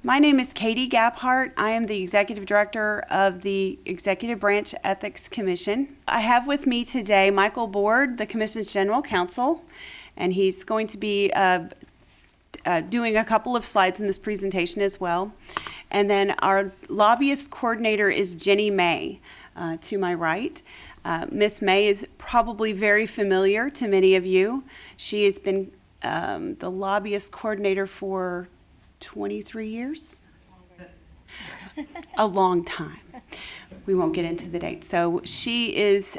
My name is Katie Gaphart. I am the Executive Director of the Executive Branch Ethics Commission. I have with me today Michael Board, the Commission's General Counsel, and he's going to be doing a couple of slides in this presentation as well. And then our lobbyist coordinator is Jenny May, to my right. Miss May is probably very familiar to many of you. She has been the lobbyist coordinator for 23 years? A long time. We won't get into the date. So she is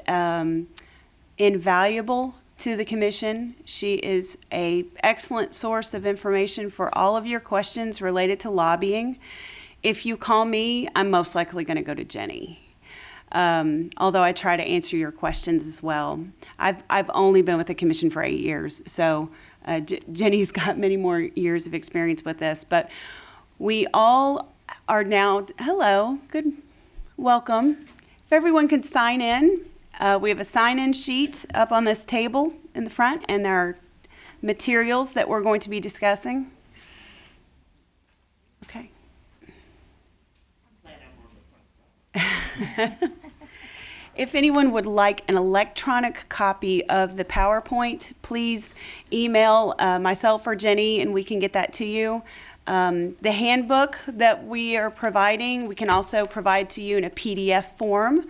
invaluable to the Commission. She is an excellent source of information for all of your questions related to lobbying. If you call me, I'm most likely going to go to Jenny. Although I try to answer your questions as well. I've only been with the Commission for 8 years, so Jenny's got many more years of experience with this. But we all are now, hello, good, welcome. If everyone could sign in, we have a sign-in sheet up on this table in the front, and there are materials that we're going to be discussing. Okay. If anyone would like an electronic copy of the PowerPoint, please email myself or Jenny and we can get that to you. The handbook that we are providing, we can also provide to you in a PDF form.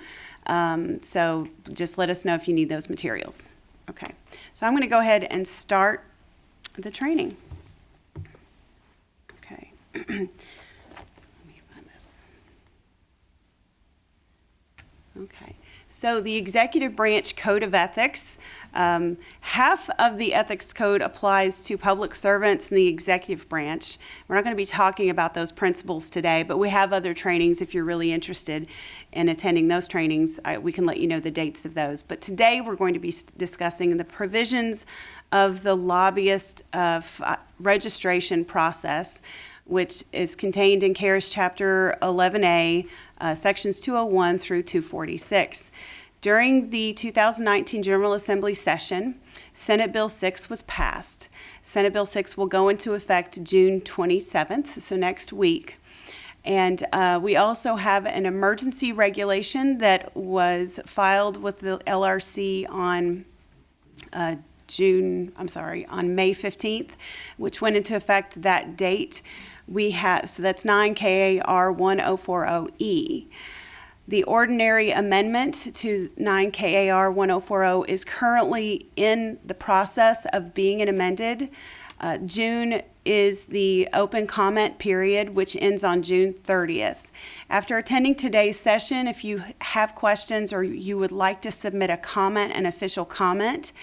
So just let us know if you need those materials. Okay, so I'm going to go ahead and start the training. Okay. Okay, so the Executive Branch Code of Ethics, half of the Ethics Code applies to public servants in the Executive Branch. We're not going to be talking about those principles today, but we have other trainings if you're really interested in attending those trainings. We can let you know the dates of those. But today we're going to be discussing the provisions of the lobbyist registration process, which is contained in CARES Chapter 11A, Sections 201 through 246. During the 2019 General Assembly session, Senate Bill 6 was passed. Senate Bill 6 will go into effect June 27th, so next week. And we also have an emergency regulation that was filed with the LRC on on May 15th, which went into effect that date. We have, so that's 9 KAR 1040E. The ordinary amendment to 9 KAR 1040 is currently in the process of being amended. June is the open comment period, which ends on June 30th. After attending today's session, if you have questions or you would like to submit a comment, an official comment,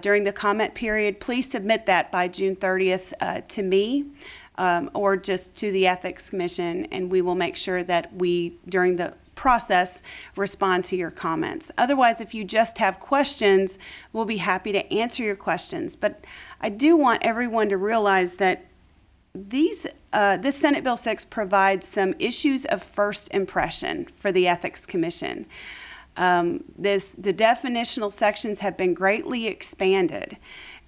during the comment period, please submit that by June 30th to me. Or just to the Ethics Commission, and we will make sure that we, during the process, respond to your comments. Otherwise, if you just have questions, we'll be happy to answer your questions. But I do want everyone to realize that this Senate Bill 6 provides some issues of first impression for the Ethics Commission. The definitional sections have been greatly expanded.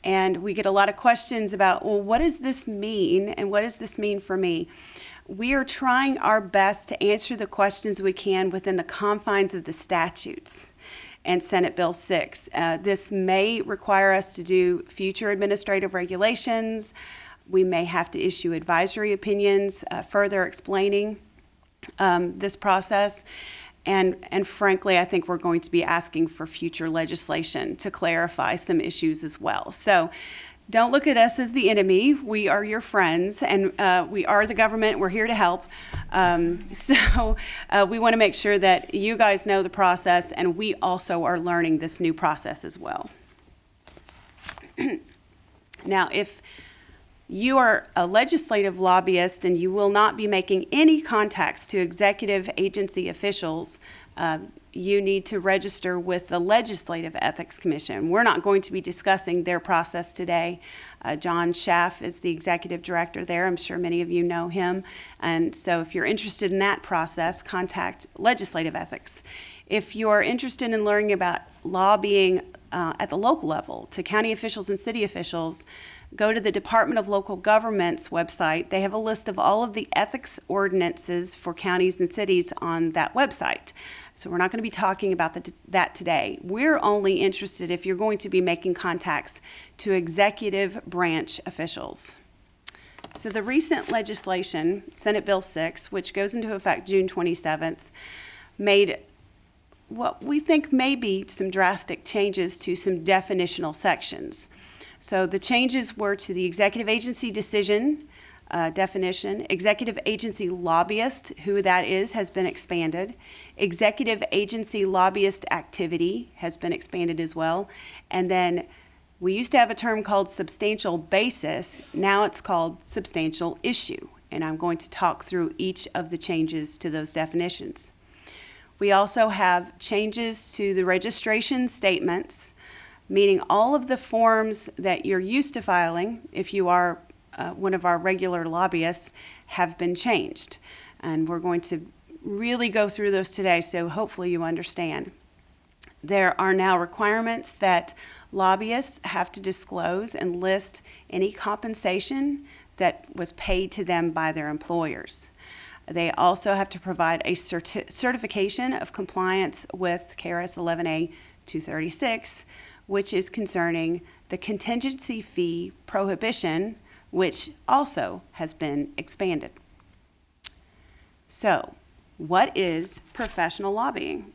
And we get a lot of questions about, well, what does this mean? And what does this mean for me? We are trying our best to answer the questions we can within the confines of the statutes and Senate Bill 6. This may require us to do future administrative regulations. We may have to issue advisory opinions further explaining this process. And frankly, I think we're going to be asking for future legislation to clarify some issues as well. So don't look at us as the enemy. We are your friends, and we are the government. We're here to help. So we want to make sure that you guys know the process, and we also are learning this new process as well. Now, if you are a legislative lobbyist and you will not be making any contacts to executive agency officials, you need to register with the Legislative Ethics Commission. We're not going to be discussing their process today. John Schaff is the executive director there. I'm sure many of you know him. And so if you're interested in that process, contact Legislative Ethics. If you're interested in learning about lobbying at the local level to county officials and city officials, go to the Department of Local Government's website. They have a list of all of the ethics ordinances for counties and cities on that website. So we're not going to be talking about that today. We're only interested if you're going to be making contacts to executive branch officials. So the recent legislation, Senate Bill 6, which goes into effect June 27th, made what we think may be some drastic changes to some definitional sections. So the changes were to the executive agency decision definition. Executive agency lobbyist, who that is, has been expanded. Executive agency lobbyist activity has been expanded as well. And then we used to have a term called substantial basis. Now it's called substantial issue. And I'm going to talk through each of the changes to those definitions. We also have changes to the registration statements, meaning all of the forms that you're used to filing, if you are one of our regular lobbyists, have been changed. And we're going to really go through those today, so hopefully you understand. There are now requirements that lobbyists have to disclose and list any compensation that was paid to them by their employers. They also have to provide a certification of compliance with KRS 11A 236, which is concerning the contingency fee prohibition, which also has been expanded. So, what is professional lobbying?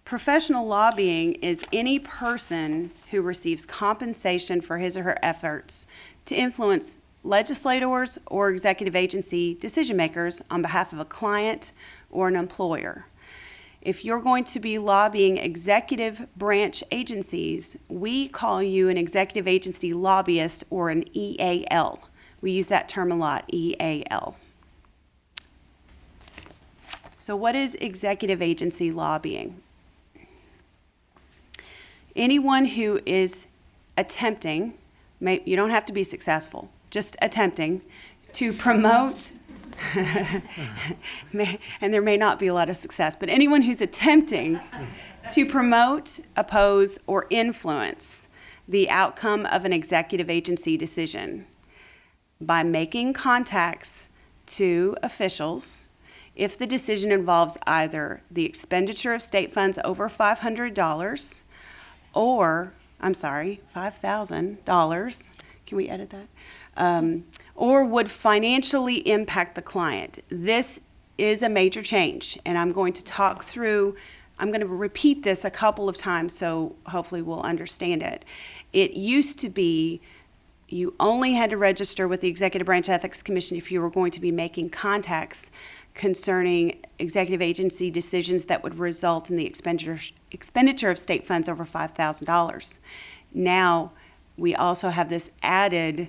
Professional lobbying is any person who receives compensation for his or her efforts to influence legislators or executive agency decision makers on behalf of a client or an employer. If you're going to be lobbying executive branch agencies, we call you an executive agency lobbyist or an EAL. We use that term a lot, EAL. So what is executive agency lobbying? Anyone who is attempting, you don't have to be successful, just attempting to promote, and there may not be a lot of success, but anyone who's attempting to promote, oppose, or influence the outcome of an executive agency decision by making contacts to officials if the decision involves either the expenditure of state funds over $500 or, $5,000. Can we edit that? Or would financially impact the client. This is a major change, and I'm going to repeat this a couple of times so hopefully we'll understand it. It used to be you only had to register with the Executive Branch Ethics Commission if you were going to be making contacts concerning executive agency decisions that would result in the expenditure of state funds over $5,000. Now, we also have this added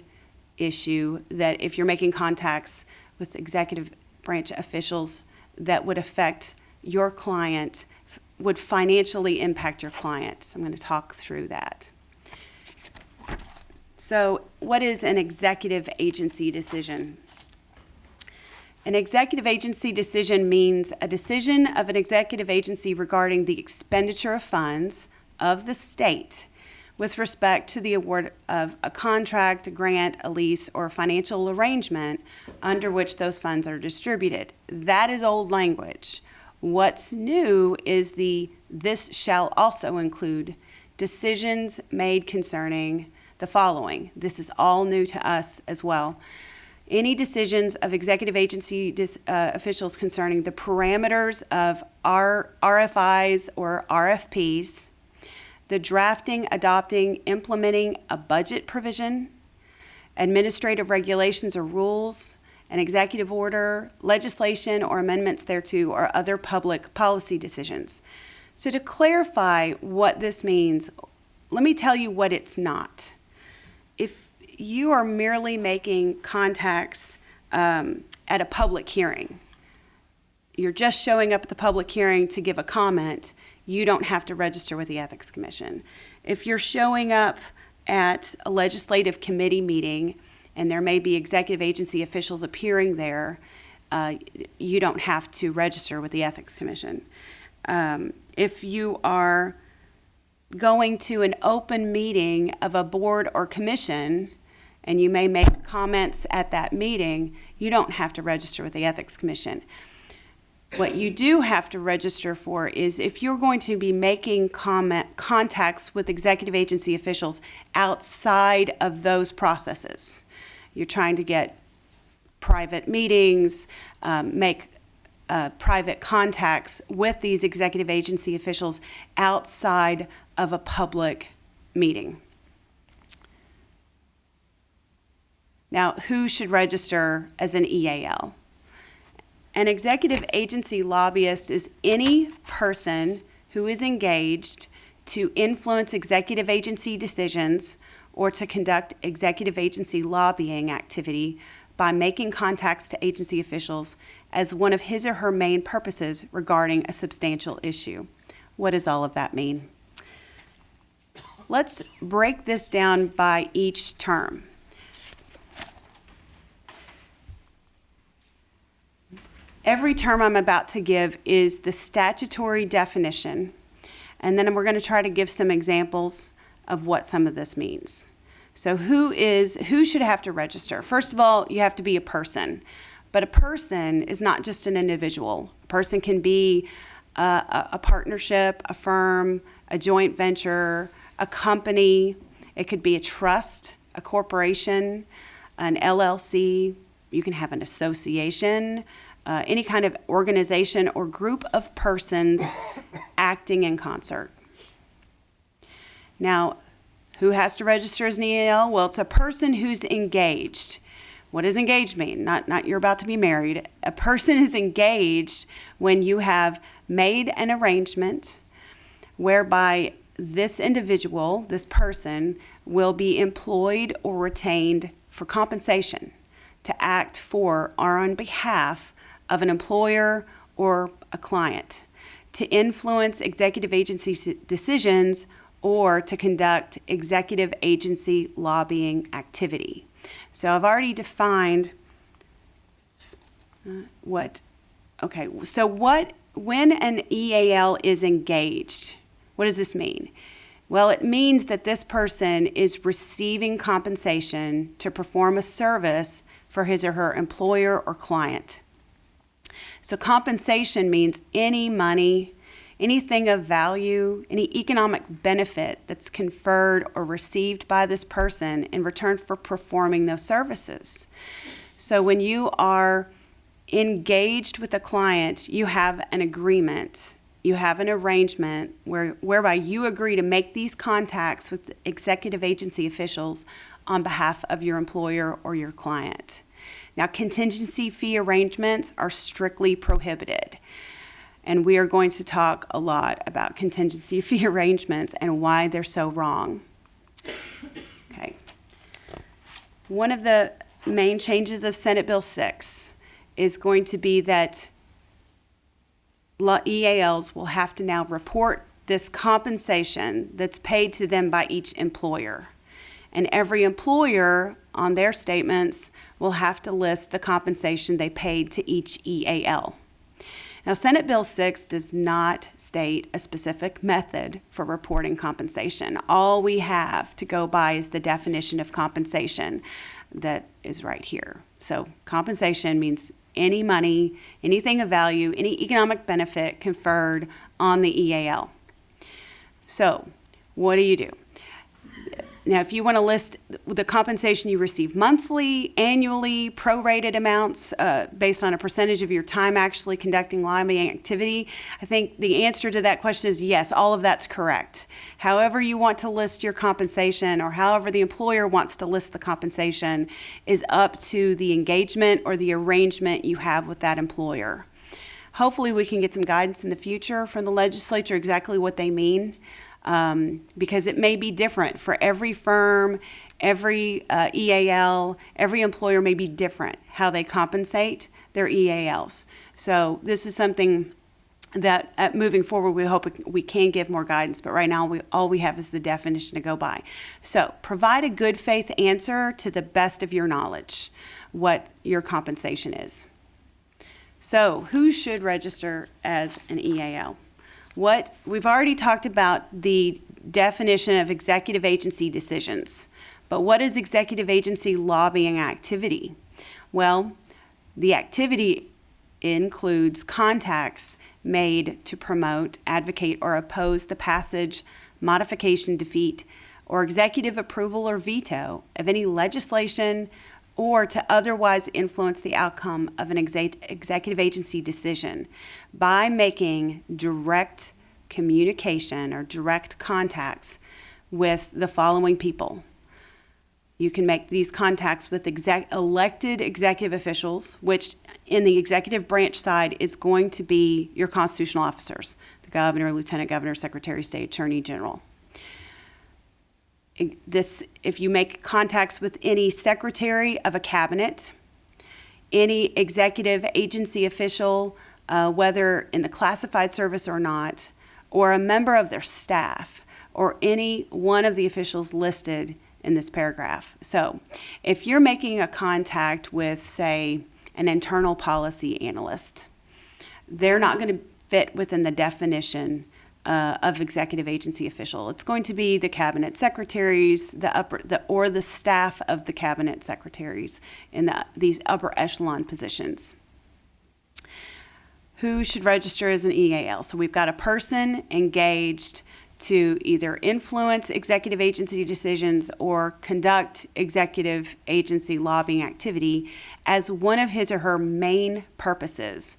issue that if you're making contacts with executive branch officials that would affect your client, would financially impact your client. So I'm going to talk through that. So what is an executive agency decision? An executive agency decision means a decision of an executive agency regarding the expenditure of funds of the state with respect to the award of a contract, a grant, a lease, or a financial arrangement under which those funds are distributed. That is old language. What's new is this shall also include decisions made concerning the following. This is all new to us as well. Any decisions of executive agency officials concerning the parameters of RFIs or RFPs, the drafting, adopting, implementing a budget provision, administrative regulations or rules, an executive order, legislation or amendments thereto, or other public policy decisions. So to clarify what this means, let me tell you what it's not. If you are merely making contacts at a public hearing, you're just showing up at the public hearing to give a comment, you don't have to register with the Ethics Commission. If you're showing up at a legislative committee meeting and there may be executive agency officials appearing there, you don't have to register with the Ethics Commission. If you are going to an open meeting of a board or commission, and you may make comments at that meeting, you don't have to register with the Ethics Commission. What you do have to register for is if you're going to be making contacts with executive agency officials outside of those processes. You're trying to get private meetings, make private contacts with these executive agency officials outside of a public meeting. Now, who should register as an EAL? An executive agency lobbyist is any person who is engaged to influence executive agency decisions or to conduct executive agency lobbying activity by making contacts to agency officials as one of his or her main purposes regarding a substantial issue. What does all of that mean? Let's break this down by each term. Every term I'm about to give is the statutory definition, and then we're going to try to give some examples of what some of this means. So who should have to register? First of all, you have to be a person, but a person is not just an individual. A person can be a partnership, a firm, a joint venture, a company. It could be a trust, a corporation, an LLC. You can have an association, any kind of organization or group of persons acting in concert. Now, who has to register as an EAL? Well, it's a person who's engaged. What does engaged mean? Not you're about to be married. A person is engaged when you have made an arrangement whereby this individual, this person, will be employed or retained for compensation to act for or on behalf of an employer or a client, to influence executive agency decisions or to conduct executive agency lobbying activity. So I've already defined when an EAL is engaged, what does this mean? Well, it means that this person is receiving compensation to perform a service for his or her employer or client. So compensation means any money, anything of value, any economic benefit that's conferred or received by this person in return for performing those services. So when you are engaged with a client, you have an agreement, you have an arrangement whereby you agree to make these contacts with executive agency officials on behalf of your employer or your client. Now, contingency fee arrangements are strictly prohibited, and we are going to talk a lot about contingency fee arrangements and why they're so wrong. Okay. One of the main changes of Senate Bill 6 is going to be that EALs will have to now report this compensation that's paid to them by each employer. And every employer on their statements will have to list the compensation they paid to each EAL. Now, Senate Bill 6 does not state a specific method for reporting compensation. All we have to go by is the definition of compensation that is right here. So compensation means any money, anything of value, any economic benefit conferred on the EAL. So what do? Now, if you want to list the compensation you receive monthly, annually, prorated amounts based on a percentage of your time actually conducting lobbying activity, I think the answer to that question is yes, all of that's correct. However you want to list your compensation or however the employer wants to list the compensation is up to the engagement or the arrangement you have with that employer. Hopefully we can get some guidance in the future from the legislature exactly what they mean. Because it may be different for every firm, every EAL, every employer may be different how they compensate their EALs. So this is something that moving forward we hope we can give more guidance, but right now all we have is the definition to go by. So provide a good faith answer to the best of your knowledge what your compensation is. So who should register as an EAL? We've already talked about the definition of executive agency decisions. But what is executive agency lobbying activity? Well, the activity includes contacts made to promote, advocate, or oppose the passage, modification, defeat, or executive approval or veto of any legislation, or to otherwise influence the outcome of an executive agency decision by making direct communication or direct contacts with the following people. You can make these contacts with elected executive officials, which in the executive branch side is going to be your constitutional officers, the governor, lieutenant governor, secretary of state, attorney general. If you make contacts with any secretary of a cabinet, any executive agency official, whether in the classified service or not, or a member of their staff, or any one of the officials listed in this paragraph. So if you're making a contact with, say, an internal policy analyst, they're not going to fit within the definition of executive agency official. It's going to be the cabinet secretaries, or the staff of the cabinet secretaries in these upper echelon positions. Who should register as an EAL? So we've got a person engaged to either influence executive agency decisions or conduct executive agency lobbying activity as one of his or her main purposes.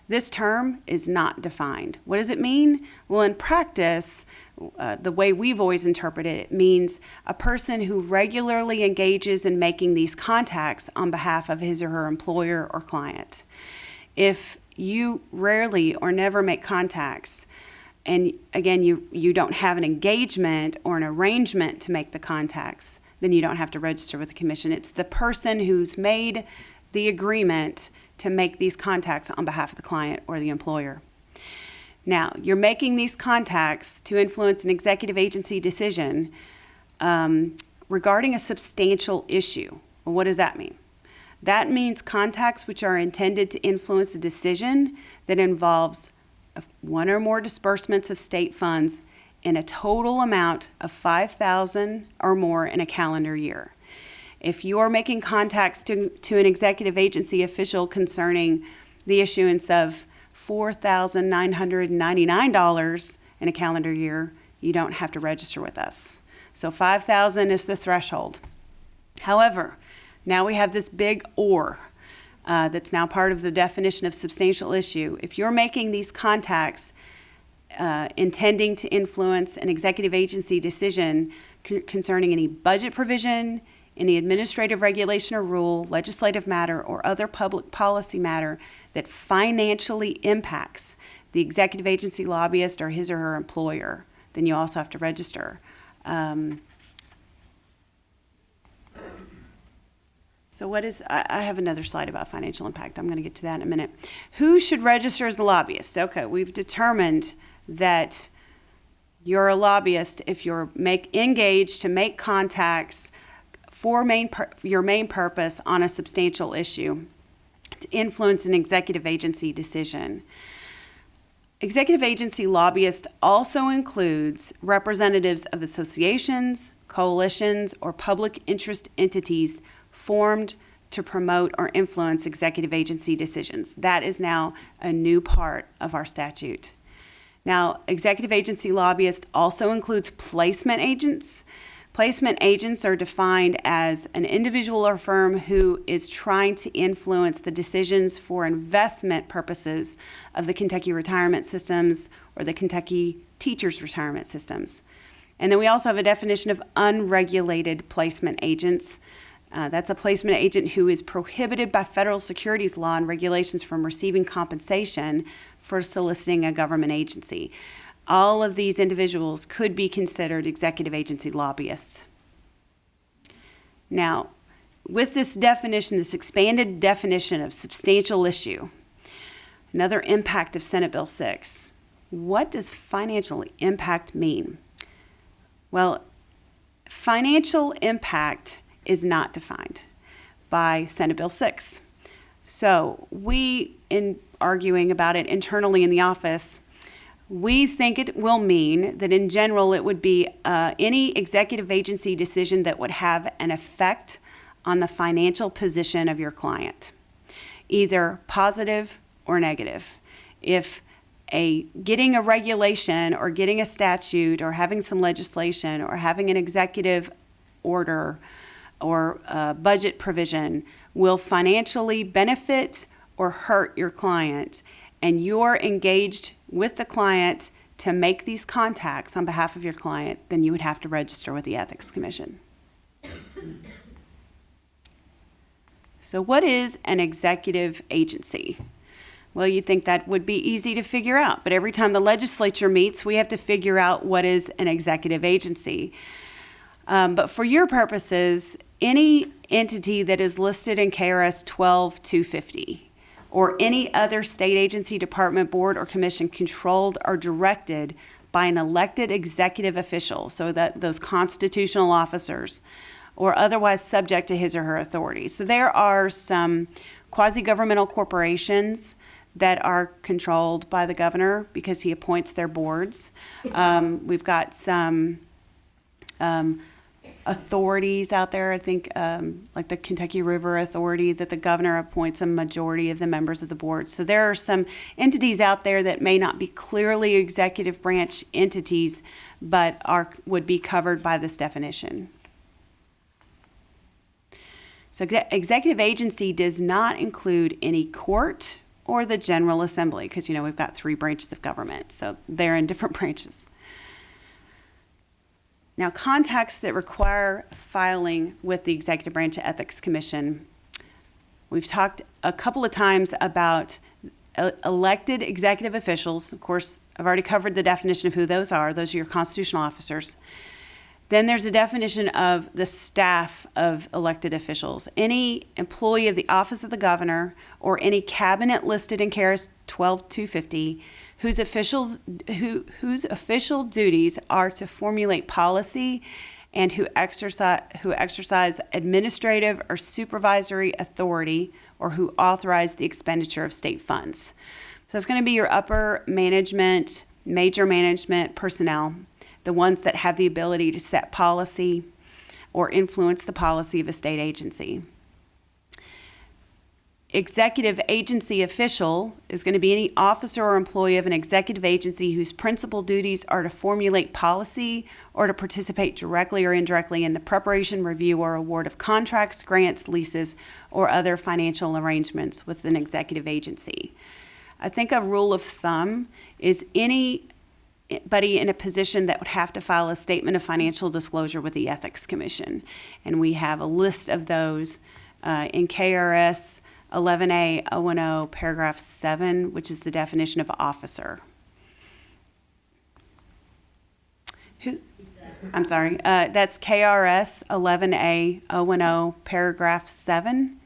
This term is not defined. What does it mean? Well, in practice, the way we've always interpreted it means a person who regularly engages in making these contacts on behalf of his or her employer or client. If you rarely or never make contacts, and again, you don't have an engagement or an arrangement to make the contacts, then you don't have to register with the commission. It's the person who's made the agreement to make these contacts on behalf of the client or the employer. Now, you're making these contacts to influence an executive agency decision regarding a substantial issue. Well, what does that mean? That means contacts which are intended to influence a decision that involves one or more disbursements of state funds in a total amount of $5,000 or more in a calendar year. If you are making contacts to an executive agency official concerning the issuance of $4,999 in a calendar year, you don't have to register with us. So $5,000 is the threshold. However, now we have this big or that's now part of the definition of substantial issue. If you're making these contacts intending to influence an executive agency decision concerning any budget provision, any administrative regulation or rule, legislative matter, or other public policy matter that financially impacts the executive agency lobbyist or his or her employer, then you also have to register. So I have another slide about financial impact. I'm going to get to that in a minute. Who should register as a lobbyist? Okay, we've determined that you're a lobbyist if you're engaged to make contacts for your main purpose on a substantial issue to influence an executive agency decision. Executive agency lobbyist also includes representatives of associations, coalitions, or public interest entities formed to promote or influence executive agency decisions. That is now a new part of our statute. Now, executive agency lobbyist also includes placement agents. Placement agents are defined as an individual or firm who is trying to influence the decisions for investment purposes of the Kentucky retirement systems or the Kentucky teachers' retirement systems. And then we also have a definition of unregulated placement agents. That's a placement agent who is prohibited by federal securities law and regulations from receiving compensation for soliciting a government agency. All of these individuals could be considered executive agency lobbyists. Now, with this definition, this expanded definition of substantial issue, another impact of Senate Bill 6, what does financial impact mean? Well, financial impact is not defined by Senate Bill 6. So we, in arguing about it internally in the office, we think it will mean that in general it would be any executive agency decision that would have an effect on the financial position of your client, either positive or negative. If getting a regulation or getting a statute or having some legislation or having an executive order or budget provision will financially benefit or hurt your client, and you're engaged with the client to make these contacts on behalf of your client, then you would have to register with the Ethics Commission. So what is an executive agency? Well, you'd think that would be easy to figure out, but every time the legislature meets, we have to figure out what is an executive agency. But for your purposes, any entity that is listed in KRS 12250 or any other state agency, department, board, or commission controlled or directed by an elected executive official, so that those constitutional officers, or otherwise subject to his or her authority. So there are some quasi-governmental corporations that are controlled by the governor because he appoints their boards. We've got some authorities out there, I think, like the Kentucky River Authority, that the governor appoints a majority of the members of the board. So there are some entities out there that may not be clearly executive branch entities, but would be covered by this definition. So executive agency does not include any court or the General Assembly, because, we've got 3 branches of government, so they're in different branches. Now, contacts that require filing with the Executive Branch Ethics Commission. We've talked a couple of times about elected executive officials. Of course, I've already covered the definition of who those are. Those are your constitutional officers. Then there's a definition of the staff of elected officials. Any employee of the office of the governor or any cabinet listed in KRS 12250 whose official duties are to formulate policy and who exercise administrative or supervisory authority or who authorize the expenditure of state funds. So it's going to be your upper management, major management personnel, the ones that have the ability to set policy or influence the policy of a state agency. Executive agency official is going to be any officer or employee of an executive agency whose principal duties are to formulate policy or to participate directly or indirectly in the preparation, review, or award of contracts, grants, leases, or other financial arrangements with an executive agency. I think a rule of thumb is anybody in a position that would have to file a statement of financial disclosure with the Ethics Commission. And we have a list of those in KRS 11A 010 paragraph 7, which is the definition of officer. That's KRS 11A 010 paragraph 7,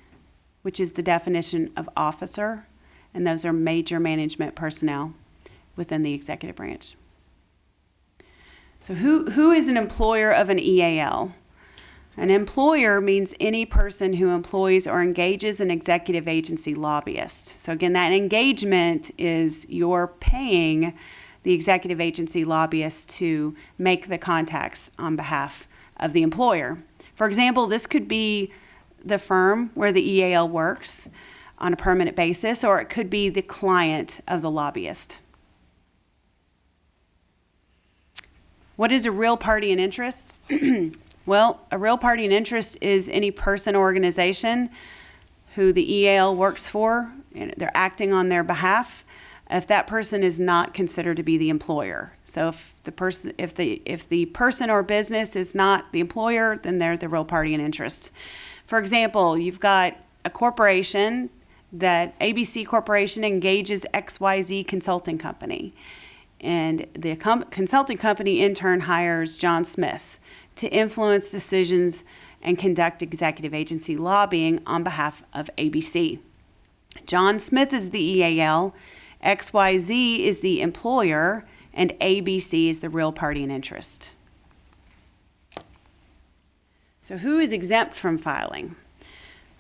which is the definition of officer, and those are major management personnel within the executive branch. So who is an employer of an EAL? An employer means any person who employs or engages an executive agency lobbyist. So again, that engagement is you're paying the executive agency lobbyist to make the contacts on behalf of the employer. For example, this could be the firm where the EAL works on a permanent basis, or it could be the client of the lobbyist. What is a real party in interest? Well, a real party in interest is any person or organization who the EAL works for, and they're acting on their behalf, if that person is not considered to be the employer. So if the person or business is not the employer, then they're the real party in interest. For example, you've got a corporation that ABC Corporation engages XYZ Consulting Company, and the consulting company in turn hires John Smith to influence decisions and conduct executive agency lobbying on behalf of ABC. John Smith is the EAL, XYZ is the employer, and ABC is the real party in interest. So who is exempt from filing?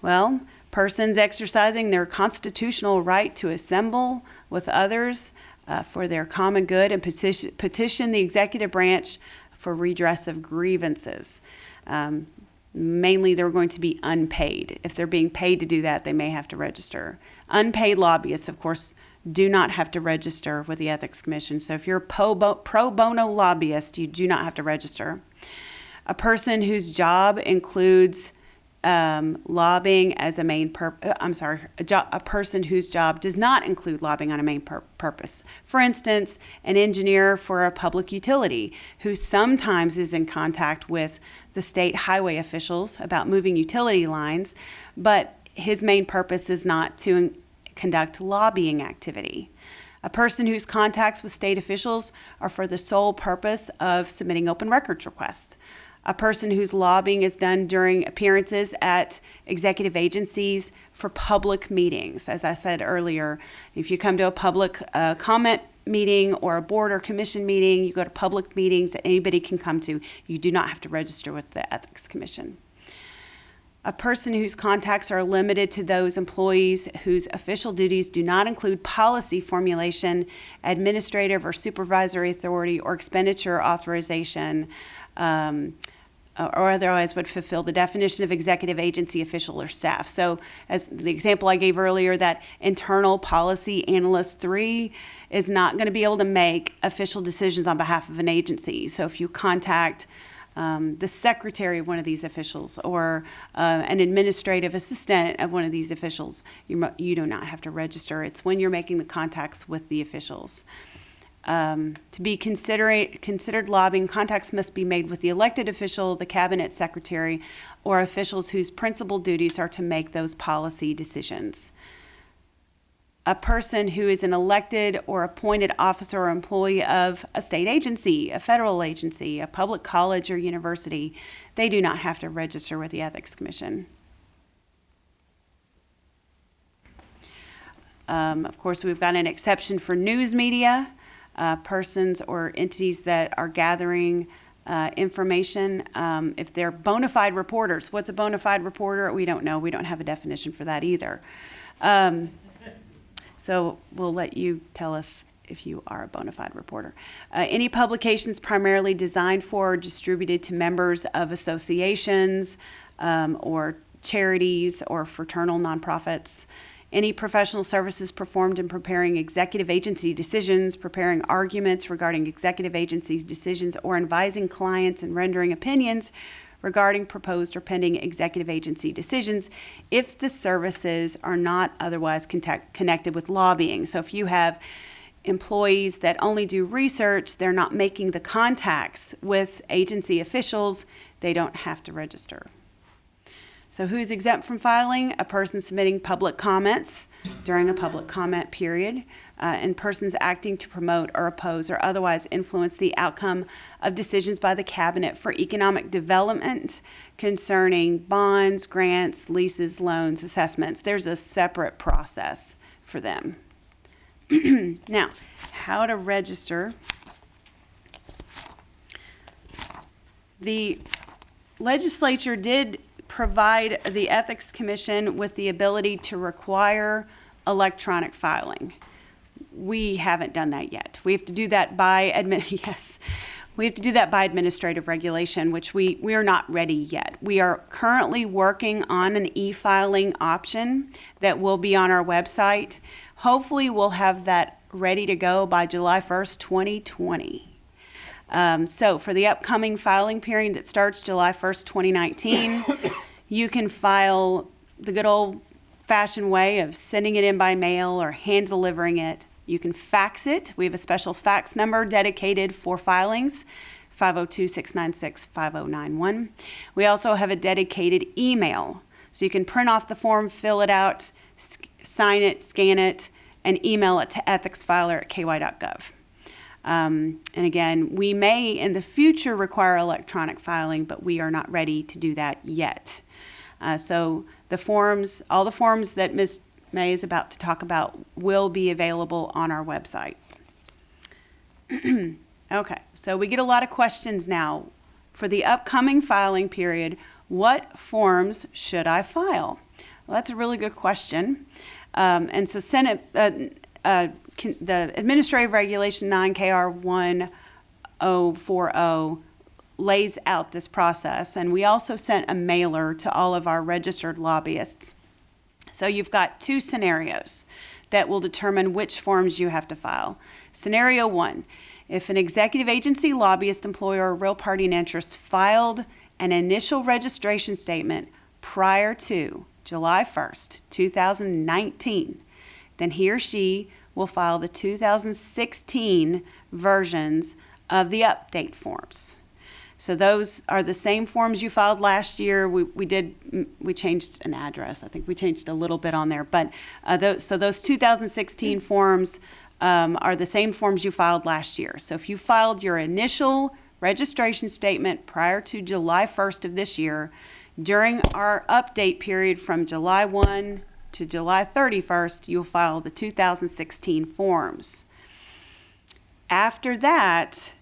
Well, persons exercising their constitutional right to assemble with others for their common good and petition the executive branch for redress of grievances. Mainly, they're going to be unpaid. If they're being paid to do that, they may have to register. Unpaid lobbyists, of course, do not have to register with the Ethics Commission. So if you're a pro bono lobbyist, you do not have to register. A person whose job includes lobbying as a main purpose, a person whose job does not include lobbying on a main purpose. For instance, an engineer for a public utility who sometimes is in contact with the state highway officials about moving utility lines, but his main purpose is not to conduct lobbying activity. A person whose contacts with state officials are for the sole purpose of submitting open records requests. A person whose lobbying is done during appearances at executive agencies for public meetings. As I said earlier, if you come to a public comment meeting or a board or commission meeting, you go to public meetings that anybody can come to. You do not have to register with the Ethics Commission. A person whose contacts are limited to those employees whose official duties do not include policy formulation, administrative or supervisory authority, or expenditure authorization, or otherwise would fulfill the definition of executive agency official or staff. So as the example I gave earlier, that internal policy analyst 3 is not going to be able to make official decisions on behalf of an agency. So if you contact the secretary of one of these officials or an administrative assistant of one of these officials, you do not have to register. It's when you're making the contacts with the officials. To be considered lobbying, contacts must be made with the elected official, the cabinet secretary, or officials whose principal duties are to make those policy decisions. A person who is an elected or appointed officer or employee of a state agency, a federal agency, a public college or university, they do not have to register with the Ethics Commission. Of course, we've got an exception for news media. Persons or entities that are gathering information. If they're bona fide reporters, what's a bona fide reporter? We don't know. We don't have a definition for that either. So we'll let you tell us if you are a bona fide reporter. Any publications primarily designed for or distributed to members of associations or charities or fraternal nonprofits. Any professional services performed in preparing executive agency decisions, preparing arguments regarding executive agency decisions, or advising clients and rendering opinions regarding proposed or pending executive agency decisions if the services are not otherwise connected with lobbying. So if you have employees that only do research, they're not making the contacts with agency officials, they don't have to register. So who's exempt from filing? A person submitting public comments during a public comment period, and persons acting to promote or oppose or otherwise influence the outcome of decisions by the cabinet for economic development concerning bonds, grants, leases, loans, assessments. There's a separate process for them. Now, how to register. The legislature did provide the Ethics Commission with the ability to require electronic filing. We haven't done that yet. We have to do that by we have to do that by administrative regulation, which we are not ready yet. We are currently working on an e-filing option that will be on our website. Hopefully we'll have that ready to go by July 1st, 2020. So for the upcoming filing period that starts July 1st, 2019, you can file the good old-fashioned way of sending it in by mail or hand delivering it. You can fax it. We have a special fax number dedicated for filings, 502-696-5091. We also have a dedicated email. So you can print off the form, fill it out, sign it, scan it, and email it to ethicsfiler@ky.gov. And again, we may in the future require electronic filing, but we are not ready to do that yet. So the forms, all the forms that Ms. May is about to talk about will be available on our website. Okay, so we get a lot of questions now. For the upcoming filing period, what forms should I file? Well, that's a really good question. And so the Administrative Regulation 9KR 1040 lays out this process, and we also sent a mailer to all of our registered lobbyists. So you've got two scenarios that will determine which forms you have to file. Scenario 1, if an executive agency, lobbyist, employer, or real party in interest filed an initial registration statement prior to July 1st, 2019, then he or she will file the 2016 versions of the update forms. So those are the same forms you filed last year. We changed an address. I think we changed a little bit on there, but those 2016 forms are the same forms you filed last year. So if you filed your initial registration statement prior to July 1st of this year, during our update period from July 1 to July 31st, you'll file the 2016 forms. After that,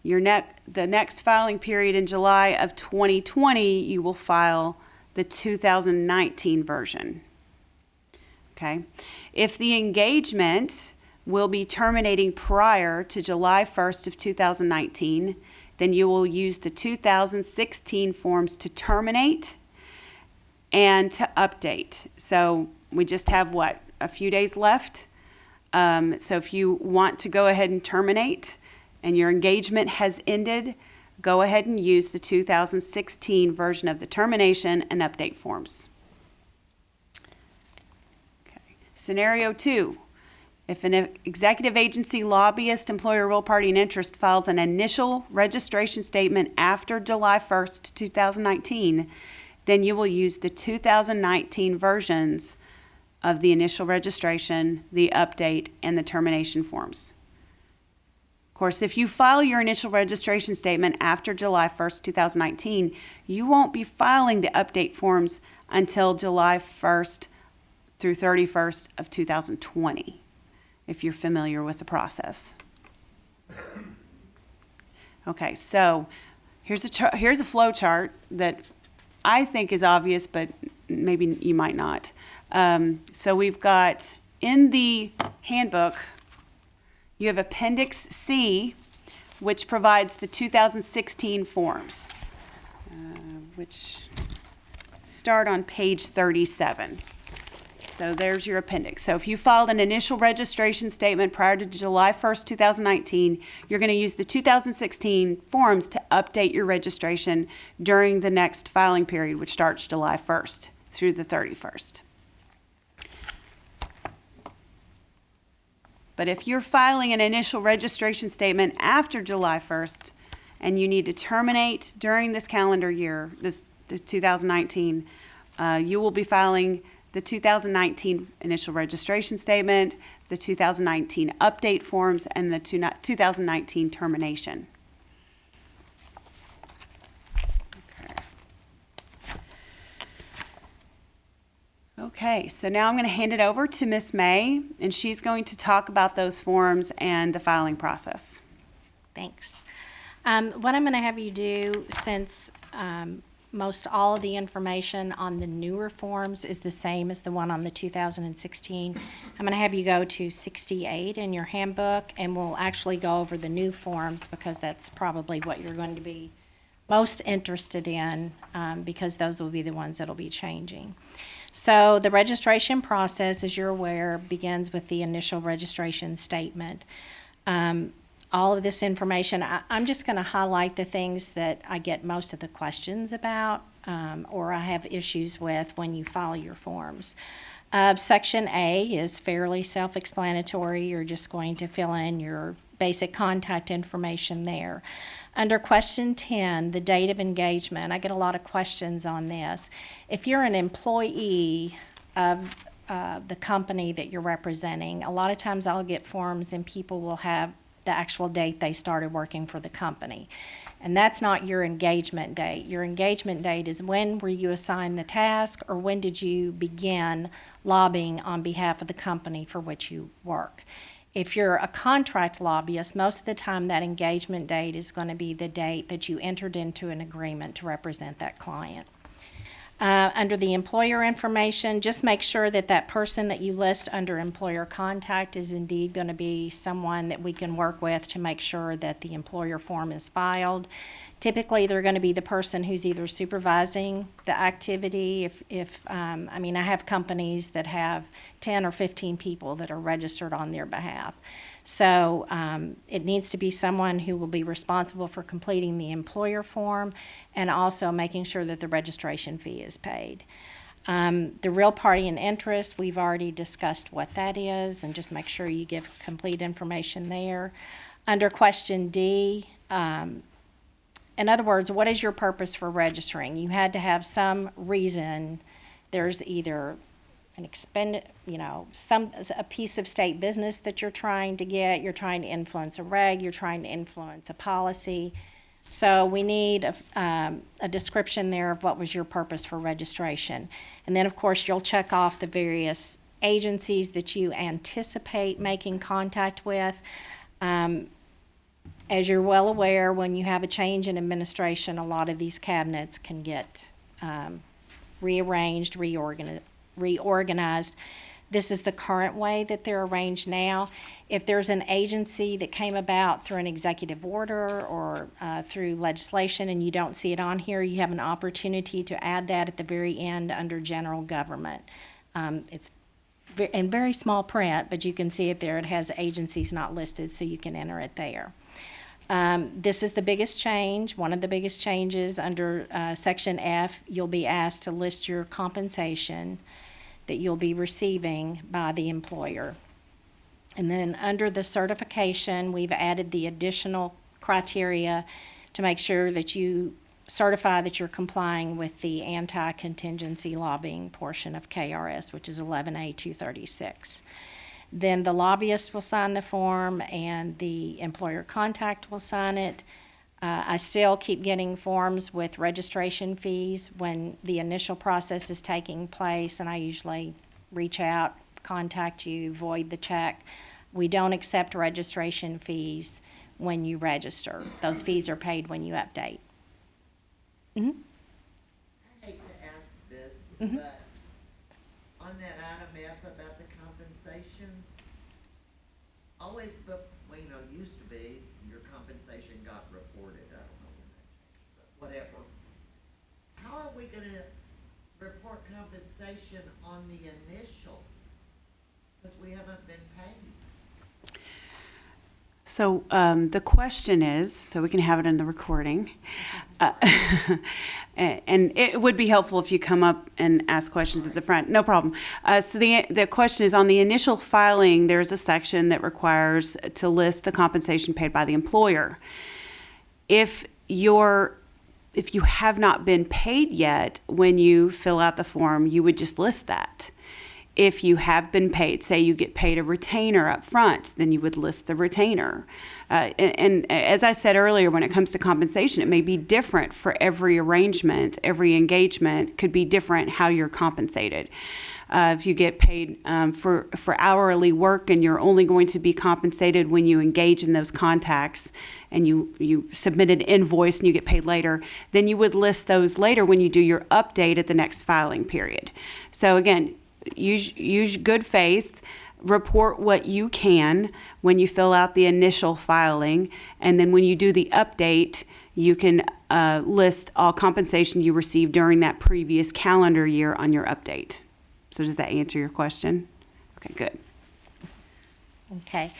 the next filing period in July of 2020, you will file the 2019 version. Okay. If the engagement will be terminating prior to July 1st of 2019, then you will use the 2016 forms to terminate and to update. So we just have a few days left. So if you want to go ahead and terminate, and your engagement has ended, go ahead and use the 2016 version of the termination and update forms. Okay. Scenario 2, if an executive agency, lobbyist, employer, real party in interest files an initial registration statement after July 1st, 2019, then you will use the 2019 versions of the initial registration, the update, and the termination forms. Of course, if you file your initial registration statement after July 1st, 2019, you won't be filing the update forms until July 1st through 31st of 2020, if you're familiar with the process. Okay, so here's a flow chart that I think is obvious, but maybe you might not. So we've got in the handbook, you have Appendix C, which provides the 2016 forms, which start on page 37. So there's your appendix. So if you filed an initial registration statement prior to July 1st, 2019, you're going to use the 2016 forms to update your registration during the next filing period, which starts July 1st through the 31st. But if you're filing an initial registration statement after July 1st and you need to terminate during this calendar year, this 2019, you will be filing the 2019 initial registration statement, the 2019 update forms, and the 2019 termination. Okay, so now I'm going to hand it over to Miss May, and she's going to talk about those forms and the filing process. Thanks. What I'm going to have you do, since most all of the information on the newer forms is the same as the one on the 2016, I'm going to have you go to 68 in your handbook, and we'll actually go over the new forms because that's probably what you're going to be most interested in, because those will be the ones that will be changing. So the registration process, as you're aware, begins with the initial registration statement. All of this information, I'm just going to highlight the things that I get most of the questions about, or I have issues with when you file your forms. Section A is fairly self-explanatory. You're just going to fill in your basic contact information there. Under question 10, the date of engagement, I get a lot of questions on this. If you're an employee of the company that you're representing, a lot of times I'll get forms and people will have the actual date they started working for the company. And that's not your engagement date. Your engagement date is when were you assigned the task, or when did you begin lobbying on behalf of the company for which you work. If you're a contract lobbyist, most of the time that engagement date is going to be the date that you entered into an agreement to represent that client. Under the employer information, just make sure that that person that you list under employer contact is indeed going to be someone that we can work with to make sure that the employer form is filed. Typically, they're going to be the person who's either supervising the activity. I mean, I have companies that have 10 or 15 people that are registered on their behalf. So it needs to be someone who will be responsible for completing the employer form and also making sure that the registration fee is paid. The real party in interest, we've already discussed what that is, and just make sure you give complete information there. Under question D, in other words, what is your purpose for registering? You had to have some reason. There's either an a piece of state business that you're trying to get, you're trying to influence a reg, you're trying to influence a policy. So we need a description there of what was your purpose for registration. And then, of course, you'll check off the various agencies that you anticipate making contact with. As you're well aware, when you have a change in administration, a lot of these cabinets can get rearranged, reorganized. This is the current way that they're arranged now. If there's an agency that came about through an executive order or through legislation and you don't see it on here, you have an opportunity to add that at the very end under general government. It's in very small print, but you can see it there. It has agencies not listed, so you can enter it there. This is the biggest change, one of the biggest changes under Section F. You'll be asked to list your compensation that you'll be receiving by the employer. And then under the certification, we've added the additional criteria to make sure that you certify that you're complying with the anti-contingency lobbying portion of KRS, which is 11A 236. Then the lobbyist will sign the form and the employer contact will sign it. I still keep getting forms with registration fees when the initial process is taking place, and I usually reach out, contact you, void the check. We don't accept registration fees when you register. Those fees are paid when you update. Mm-hmm. I hate to ask this, Mm-hmm. but on that item F about the compensation, always, but, well, used to be, your compensation got reported, I don't know when that changed, but whatever. How are we gonna report compensation on the initial? Because we haven't been paid. So the question is, so we can have it in the recording, and it would be helpful if you come up and ask questions at the front. No problem. So the question is, on the initial filing, there's a section that requires to list the compensation paid by the employer. If you have not been paid yet when you fill out the form, you would just list that. If you have been paid, say you get paid a retainer up front, then you would list the retainer. And as I said earlier, when it comes to compensation, it may be different for every arrangement, every engagement could be different how you're compensated. If you get paid for hourly work and you're only going to be compensated when you engage in those contacts and you submit an invoice and you get paid later, then you would list those later when you do your update at the next filing period. So again, use good faith, report what you can when you fill out the initial filing, and then when you do the update, you can list all compensation you received during that previous calendar year on your update. So does that answer your question? Okay, good. Okay.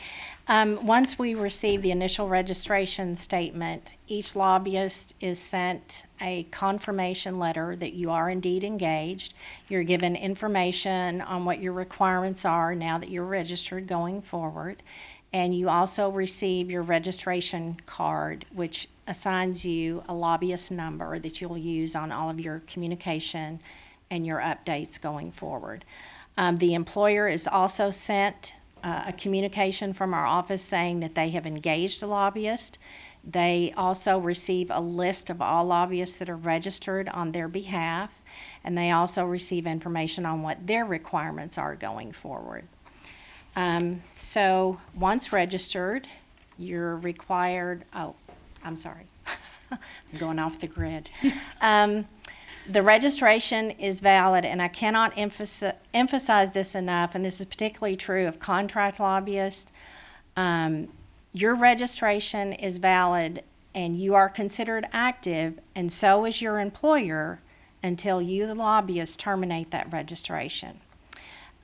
Once we receive the initial registration statement, each lobbyist is sent a confirmation letter that you are indeed engaged. You're given information on what your requirements are now that you're registered going forward. And you also receive your registration card, which assigns you a lobbyist number that you'll use on all of your communication and your updates going forward. The employer is also sent a communication from our office saying that they have engaged a lobbyist. They also receive a list of all lobbyists that are registered on their behalf, and they also receive information on what their requirements are going forward. So once registered, you're required, I'm sorry, I'm going off the grid. The registration is valid, and I cannot emphasize this enough, and this is particularly true of contract lobbyists. Your registration is valid, and you are considered active, and so is your employer until you, the lobbyist, terminate that registration.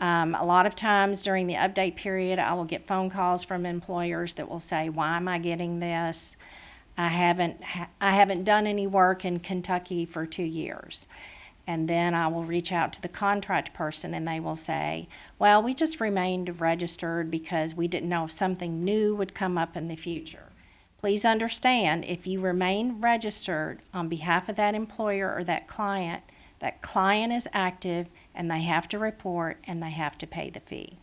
A lot of times during the update period, I will get phone calls from employers that will say, "Why am I getting this? I haven't done any work in Kentucky for 2 years." And then I will reach out to the contract person and they will say, "Well, we just remained registered because we didn't know if something new would come up in the future." Please understand, if you remain registered on behalf of that employer or that client is active and they have to report and they have to pay the fee.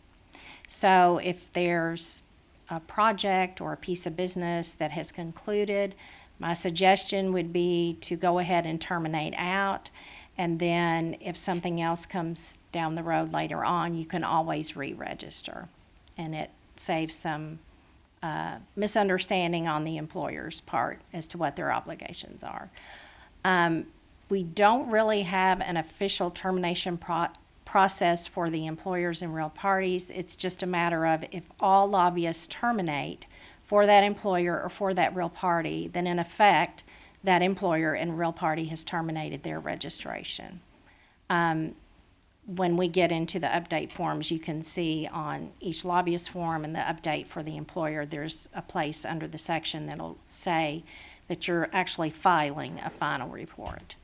So if there's a project or a piece of business that has concluded, my suggestion would be to go ahead and terminate out, and then if something else comes down the road later on, you can always re-register, and it saves some misunderstanding on the employer's part as to what their obligations are. We don't really have an official termination process for the employers and real parties. It's just a matter of if all lobbyists terminate for that employer or for that real party, then in effect, that employer and real party has terminated their registration. When we get into the update forms, you can see on each lobbyist form and the update for the employer, there's a place under the section that'll say that you're actually filing a final report.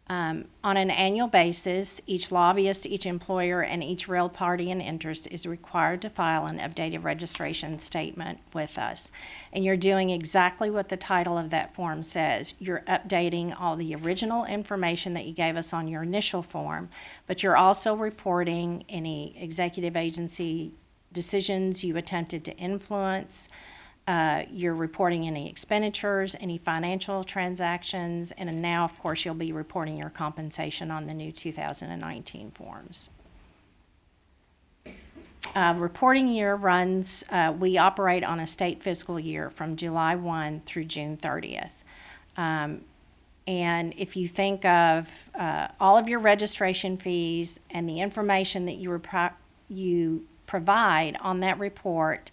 On an annual basis, each lobbyist, each employer, and each real party in interest is required to file an updated registration statement with us. And you're doing exactly what the title of that form says. You're updating all the original information that you gave us on your initial form, but you're also reporting any executive agency decisions you attempted to influence. You're reporting any expenditures, any financial transactions, and now, of course, you'll be reporting your compensation on the new 2019 forms. Reporting year runs, we operate on a state fiscal year from July 1 through June 30th. And if you think of all of your registration fees and the information that you provide on that report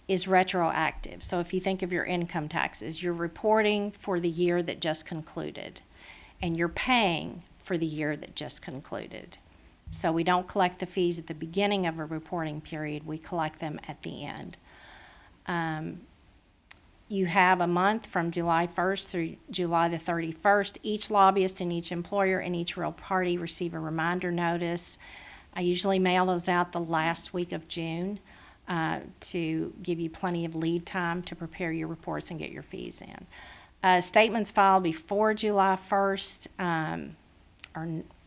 is retroactive. So if you think of your income taxes, you're reporting for the year that just concluded, and you're paying for the year that just concluded. So we don't collect the fees at the beginning of a reporting period, we collect them at the end. You have a month from July 1st through July the 31st. Each lobbyist and each employer and each real party receive a reminder notice. I usually mail those out the last week of June. To give you plenty of lead time to prepare your reports and get your fees in. Statements filed before July 1st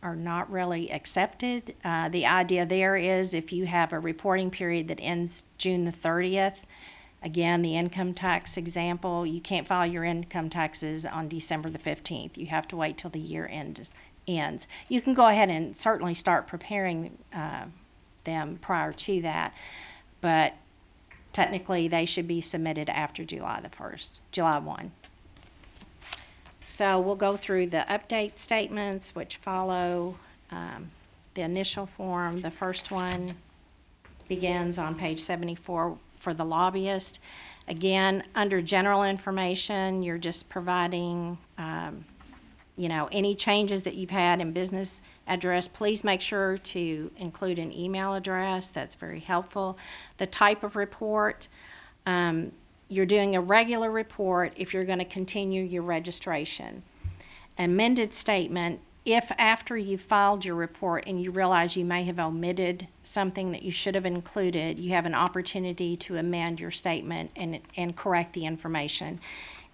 are not really accepted. The idea there is if you have a reporting period that ends June the 30th, again, the income tax example, you can't file your income taxes on December the 15th. You have to wait till the year ends. You can go ahead and certainly start preparing them prior to that, but technically they should be submitted after July 1. So we'll go through the update statements which follow the initial form. The first one begins on page 74 for the lobbyist. Again, under general information, you're just providing any changes that you've had in business address. Please make sure to include an email address. That's very helpful. The type of report, you're doing a regular report if you're going to continue your registration. Amended statement, if after you've filed your report and you realize you may have omitted something that you should have included, you have an opportunity to amend your statement and correct the information.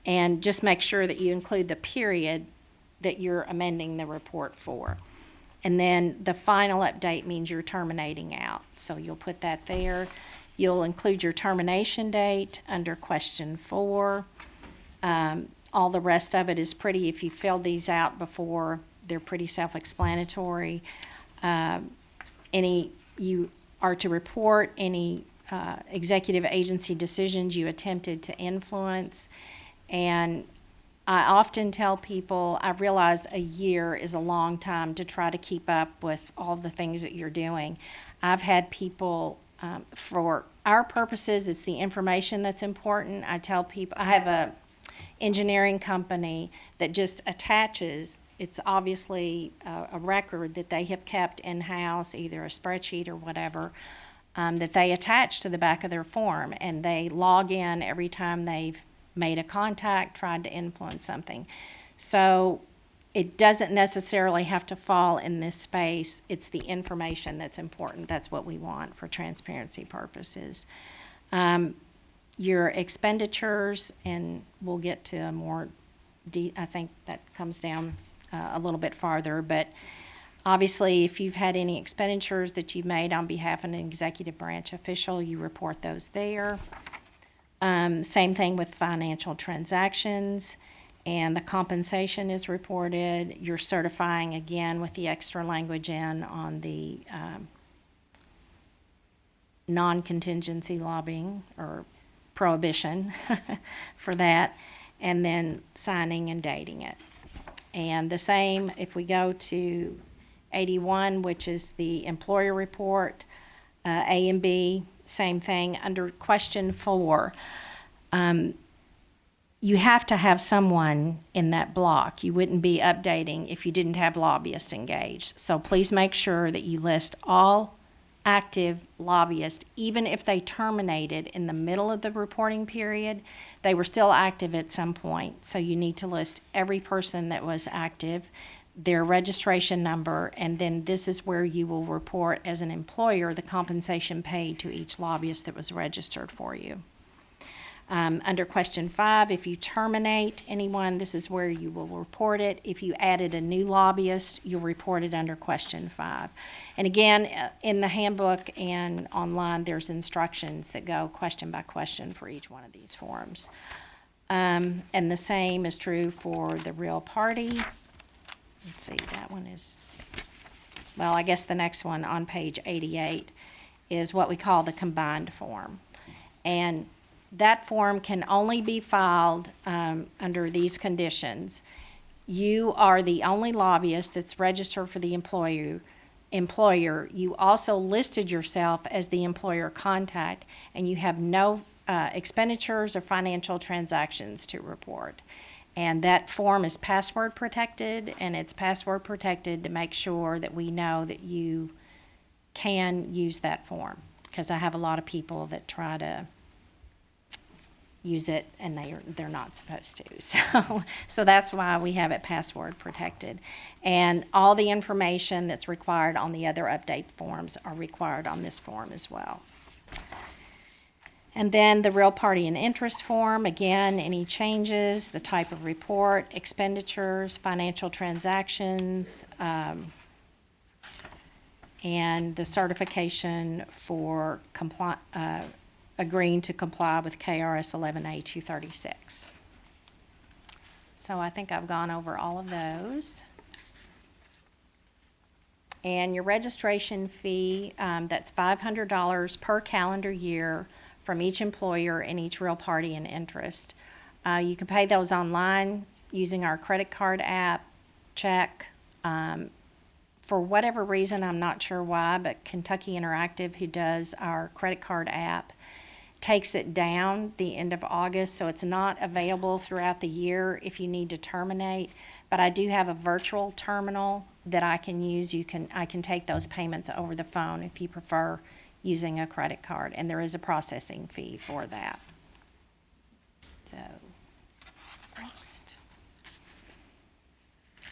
And just make sure that you include the period that you're amending the report for. And then the final update means you're terminating out. So you'll put that there. You'll include your termination date under question 4. All the rest of it is pretty, if you filled these out before, they're pretty self-explanatory. You are to report any executive agency decisions you attempted to influence, and I often tell people, I realize a year is a long time to try to keep up with all the things that you're doing. I've had people, for our purposes, it's the information that's important. I tell people, I have a engineering company that just attaches, it's obviously a record that they have kept in-house, either a spreadsheet or whatever, that they attach to the back of their form, and they log in every time they've made a contact, tried to influence something. So it doesn't necessarily have to fall in this space. It's the information that's important. That's what we want for transparency purposes. Your expenditures, and we'll get to a more I think that comes down a little bit farther, but obviously if you've had any expenditures that you've made on behalf of an executive branch official, you report those there. Same thing with financial transactions, and the compensation is reported. You're certifying again with the extra language in on the non-contingency lobbying or prohibition for that, and then signing and dating it. And the same if we go to 81, which is the employer report, A and B, same thing. Under question 4, you have to have someone in that block. You wouldn't be updating if you didn't have lobbyists engaged. So please make sure that you list all active lobbyists, even if they terminated in the middle of the reporting period, they were still active at some point. So you need to list every person that was active, their registration number, and then this is where you will report as an employer the compensation paid to each lobbyist that was registered for you. Under question 5, if you terminate anyone, this is where you will report it. If you added a new lobbyist, you'll report it under question 5. And again, in the handbook and online, there's instructions that go question by question for each one of these forms. And the same is true for the real party. Let's see, that one is, well, I guess the next one on page 88 is what we call the combined form. And that form can only be filed under these conditions. You are the only lobbyist that's registered for the employer. You also listed yourself as the employer contact, and you have no expenditures or financial transactions to report. And that form is password protected, and it's password protected to make sure that we know that you can use that form, because I have a lot of people that try to use it and they're not supposed to. So that's why we have it password protected. And all the information that's required on the other update forms are required on this form as well. And then the real party and interest form, again, any changes, the type of report, expenditures, financial transactions, and the certification for agreeing to comply with KRS 11A 236. So I think I've gone over all of those. And your registration fee, that's $500 per calendar year from each employer and each real party and interest. You can pay those online using our credit card app, check. For whatever reason, I'm not sure why, but Kentucky Interactive, who does our credit card app, takes it down the end of August, so it's not available throughout the year if you need to terminate. But I do have a virtual terminal that I can use. I can take those payments over the phone if you prefer using a credit card, and there is a processing fee for that. So, next.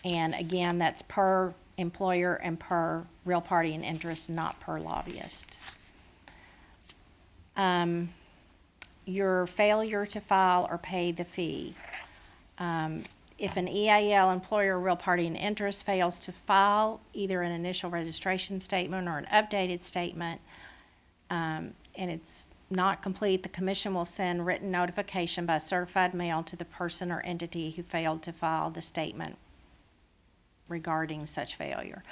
And again, that's per employer and per real party and interest, not per lobbyist. Your failure to file or pay the fee. If an EAL, employer, real party and interest, fails to file either an initial registration statement or an updated statement, and it's not complete, the commission will send written notification by certified mail to the person or entity who failed to file the statement regarding such failure.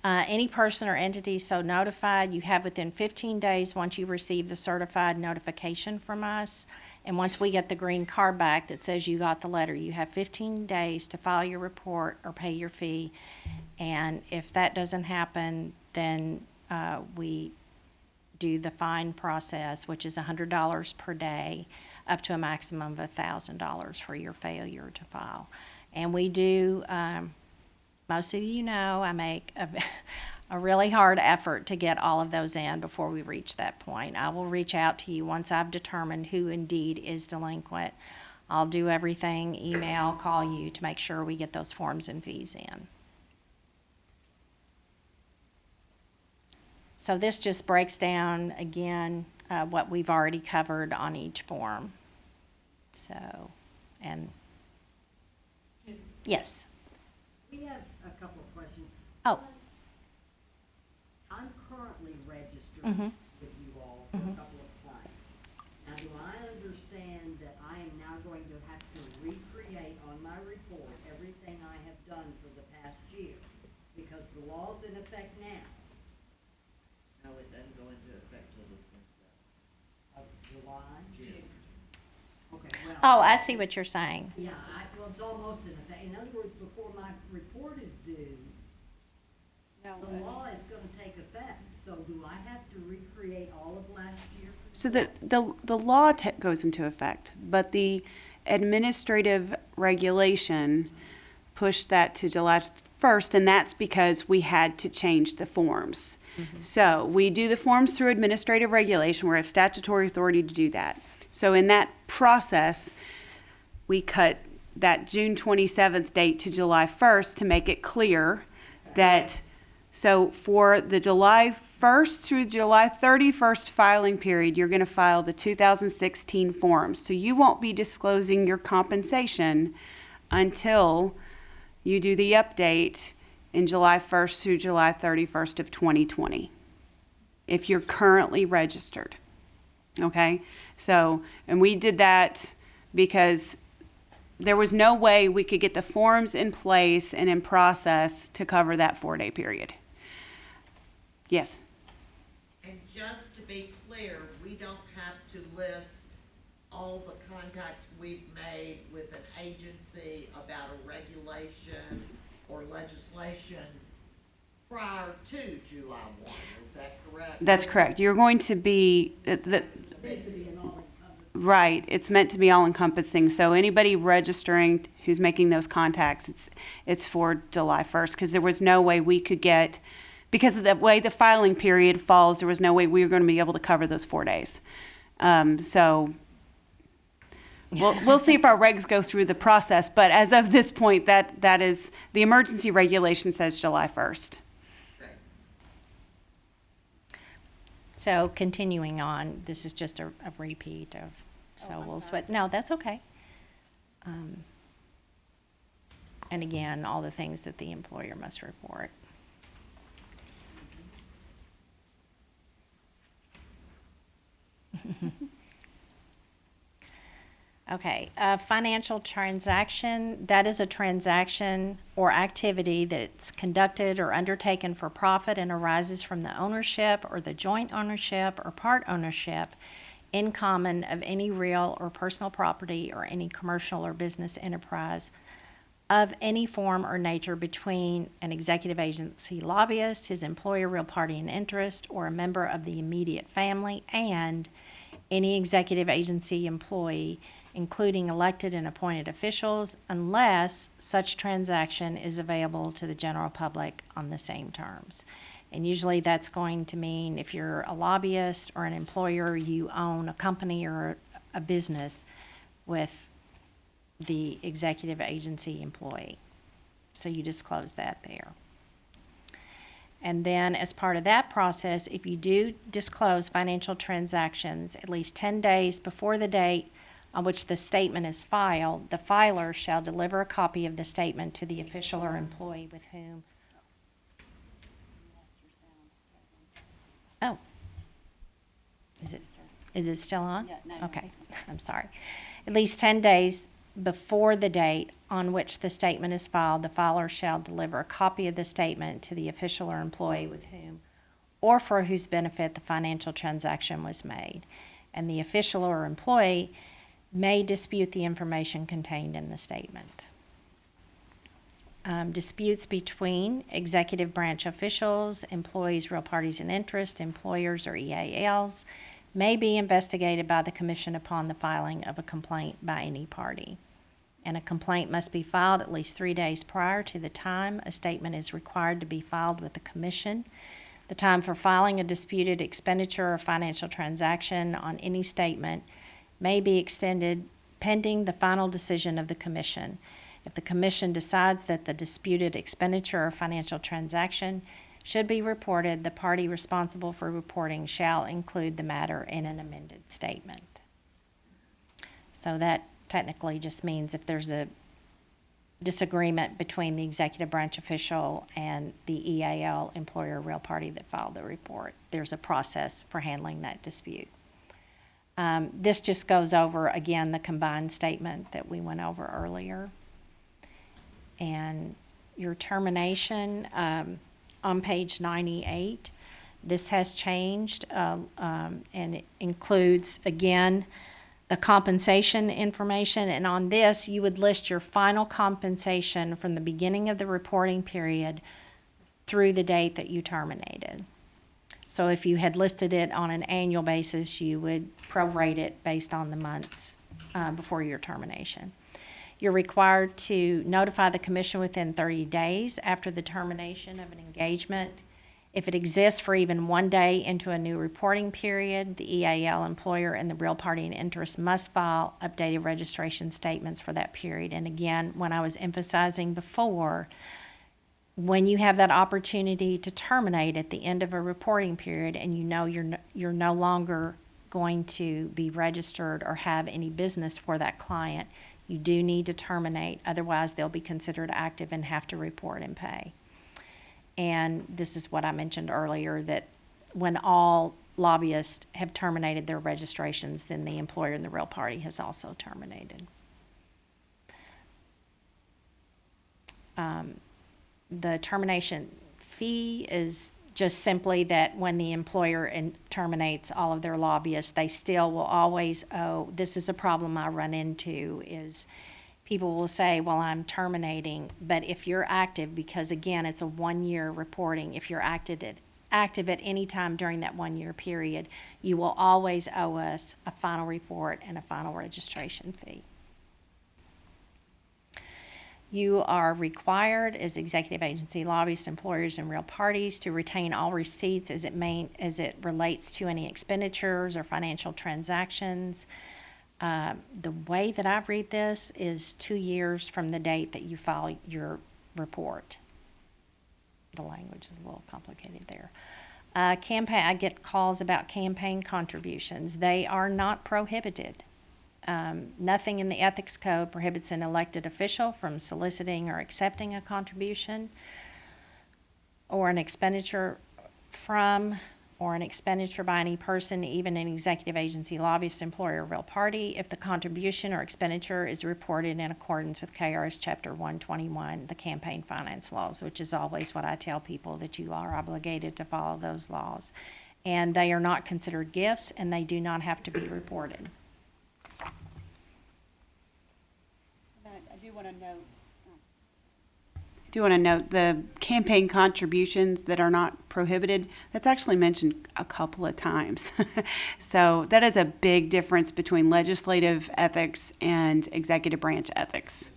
Any person or entity so notified, you have within 15 days once you receive the certified notification from us, And once we get the green card back that says you got the letter, you have 15 days to file your report or pay your fee. And if that doesn't happen, then we do the fine process, which is $100 per day, up to a maximum of $1,000 for your failure to file. And we do, most of you know, I make a really hard effort to get all of those in before we reach that point. I will reach out to you once I've determined who indeed is delinquent. I'll do everything, email, call you to make sure we get those forms and fees in. So this just breaks down, again, what we've already covered on each form. So, and, yes. We have a couple of questions. Oh. I'm currently registered Mhm. with you all for a couple of clients. Now, do I understand that I am now going to have to recreate on my report everything I have done for the past year? Because the law's in effect now No, it doesn't go into effect till the 27th. of July? June. Okay, well. Oh, I see what you're saying. Yeah, well, it's almost in effect. In other words, before my report is due, the law is gonna take effect. So do I have to recreate all of last year? So the law goes into effect, but the administrative regulation pushed that to July 1st, and that's because we had to change the forms. So we do the forms through administrative regulation. We have statutory authority to do that. So in that process, we cut that June 27th date to July 1st to make it clear that, so for the July 1st through July 31st filing period, you're going to file the 2016 forms. So you won't be disclosing your compensation until you do the update in July 1st through July 31st of 2020, if you're currently registered. Okay? So, and we did that because there was no way we could get the forms in place and in process to cover that 4-day period. Yes? And just to be clear, we don't have to list all the contacts we've made with an agency about a regulation or legislation prior to July 1, is that correct? That's correct. You're going to be, right, it's meant to be all-encompassing. So anybody registering who's making those contacts, it's for July 1st, because there was no way we could get, because of the way the filing period falls, there was no way we were going to be able to cover those 4 days. So we'll see if our regs go through the process, but as of this point, that is, the emergency regulation says July 1st. Okay. So continuing on, this is just a repeat of, so we'll switch. No, that's okay. And again, all the things that the employer must report. Okay, a financial transaction, that is a transaction or activity that's conducted or undertaken for profit and arises from the ownership or the joint ownership or part ownership in common of any real or personal property or any commercial or business enterprise of any form or nature between an executive agency lobbyist, his employer, real party in interest, or a member of the immediate family, and any executive agency employee, including elected and appointed officials, unless such transaction is available to the general public on the same terms. And usually that's going to mean if you're a lobbyist or an employer, you own a company or a business with the executive agency employee. So you disclose that there. And then as part of that process, if you do disclose financial transactions at least 10 days before the date on which the statement is filed, the filer shall deliver a copy of the statement to the official or employee with whom. Oh. Is it still on? Yeah, no. Okay, I'm sorry. At least 10 days before the date on which the statement is filed, the filer shall deliver a copy of the statement to the official or employee with whom or for whose benefit the financial transaction was made. And the official or employee may dispute the information contained in the statement. Disputes between executive branch officials, employees, real parties in interest, employers, or EALs may be investigated by the Commission upon the filing of a complaint by any party. And a complaint must be filed at least 3 days prior to the time a statement is required to be filed with the Commission. The time for filing a disputed expenditure or financial transaction on any statement may be extended pending the final decision of the Commission. If the Commission decides that the disputed expenditure or financial transaction should be reported, the party responsible for reporting shall include the matter in an amended statement. So that technically just means if there's a disagreement between the executive branch official and the EAL, employer, real party that filed the report, there's a process for handling that dispute. This just goes over, again, the combined statement that we went over earlier. And your termination on page 98, this has changed, and it includes, again, the compensation information. And on this, you would list your final compensation from the beginning of the reporting period through the date that you terminated. So if you had listed it on an annual basis, you would prorate it based on the months before your termination. You're required to notify the Commission within 30 days after the termination of an engagement. If it exists for even 1 day into a new reporting period, the EAL, employer, and the real party in interest must file updated registration statements for that period. And again, when I was emphasizing before, when you have that opportunity to terminate at the end of a reporting period and you know you're no longer going to be registered or have any business for that client, you do need to terminate. Otherwise, they'll be considered active and have to report and pay. And this is what I mentioned earlier, that when all lobbyists have terminated their registrations, then the employer and the real party has also terminated. The termination fee is just simply that when the employer terminates all of their lobbyists, they still will always owe. This is a problem I run into, is people will say, well, I'm terminating, but if you're active, because again, it's a 1-year reporting, if you're active at any time during that 1-year period, you will always owe us a final report and a final registration fee. You are required as executive agency lobbyists, employers, and real parties to retain all receipts as it relates to any expenditures or financial transactions. The way that I read this is 2 years from the date that you file your report. The language is a little complicated there. I get calls about campaign contributions. They are not prohibited. Nothing in the Ethics Code prohibits an elected official from soliciting or accepting a contribution or an expenditure from or an expenditure by any person, even an executive agency, lobbyist, employer, or real party, if the contribution or expenditure is reported in accordance with KRS Chapter 121, the campaign finance laws, which is always what I tell people, that you are obligated to follow those laws. And they are not considered gifts, and they do not have to be reported. I do want to note the campaign contributions that are not prohibited, that's actually mentioned a couple of times. So that is a big difference between legislative ethics and executive branch ethics.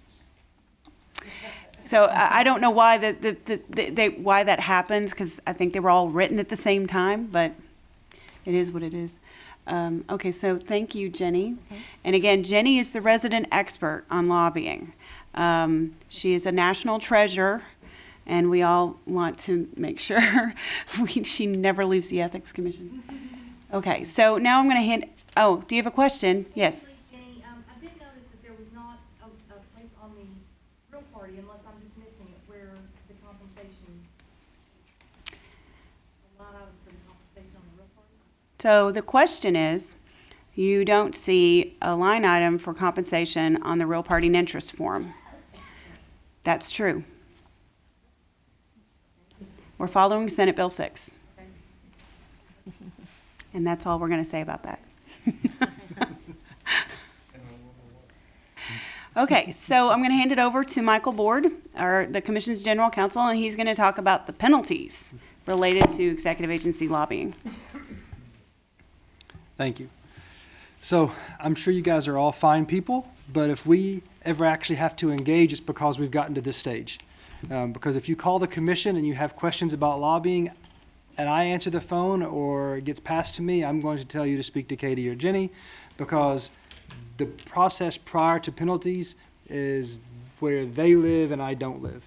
So I don't know why why that happens, because I think they were all written at the same time, but it is what it is. Okay, so thank you, Jenny. And again, Jenny is the resident expert on lobbying. She is a national treasure, and we all want to make sure she never leaves the Ethics Commission. Okay, so now I'm going to hand. Oh, do you have a question? Yes. Jenny, I did notice that there was not a place on the real party, unless I'm just missing it, where the compensation, a lot of the compensation on the real party. So the question is, you don't see a line item for compensation on the real party and interest form. That's true. We're following Senate Bill 6. And that's all we're going to say about that. And Okay, so I'm going to hand it over to Michael Board, the Commission's General Counsel, and he's going to talk about the penalties related to executive agency lobbying. Thank you. So I'm sure you guys are all fine people, but if we ever actually have to engage, it's because we've gotten to this stage. Because if you call the commission and you have questions about lobbying, and I answer the phone or it gets passed to me, I'm going to tell you to speak to Katie or Jenny, because the process prior to penalties is where they live and I don't live.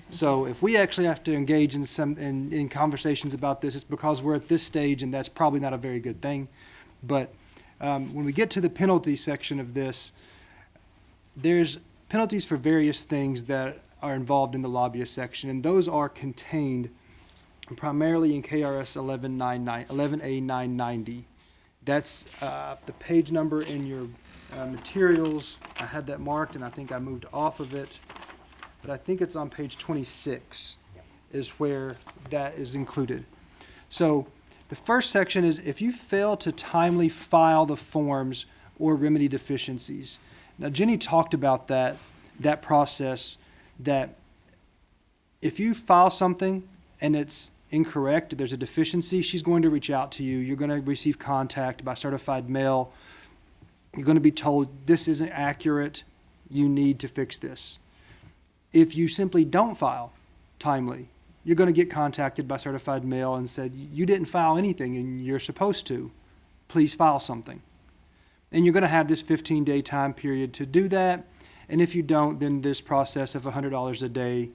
So if we actually have to engage in conversations about this, it's because we're at this stage, and that's probably not a very good thing. But when we get to the penalty section of this, there's penalties for various things that are involved in the lobbyist section, and those are contained primarily in KRS 11A990. That's the page number in your materials. I had that marked, and I think I moved off of it, but I think it's on page 26 is where that is included. So the first section is if you fail to timely file the forms or remedy deficiencies. Now, Jenny talked about that process, that if you file something and it's incorrect, there's a deficiency, she's going to reach out to you. You're going to receive contact by certified mail. You're going to be told this isn't accurate. You need to fix this. If you simply don't file timely, you're going to get contacted by certified mail and said, you didn't file anything and you're supposed to. Please file something. And you're going to have this 15-day time period to do that. And if you don't, then this process of $100 a day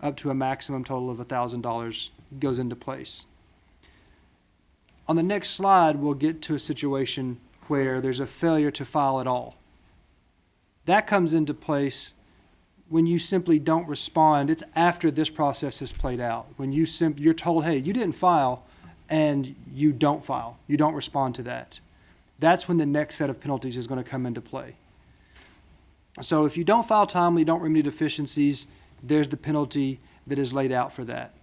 up to a maximum total of $1,000 goes into place. On the next slide, we'll get to a situation where there's a failure to file at all. That comes into place when you simply don't respond. It's after this process has played out. When you're told, hey, you didn't file, and you don't file. You don't respond to that. That's when the next set of penalties is going to come into play. So if you don't file timely, don't remedy deficiencies, there's the penalty that is laid out for that.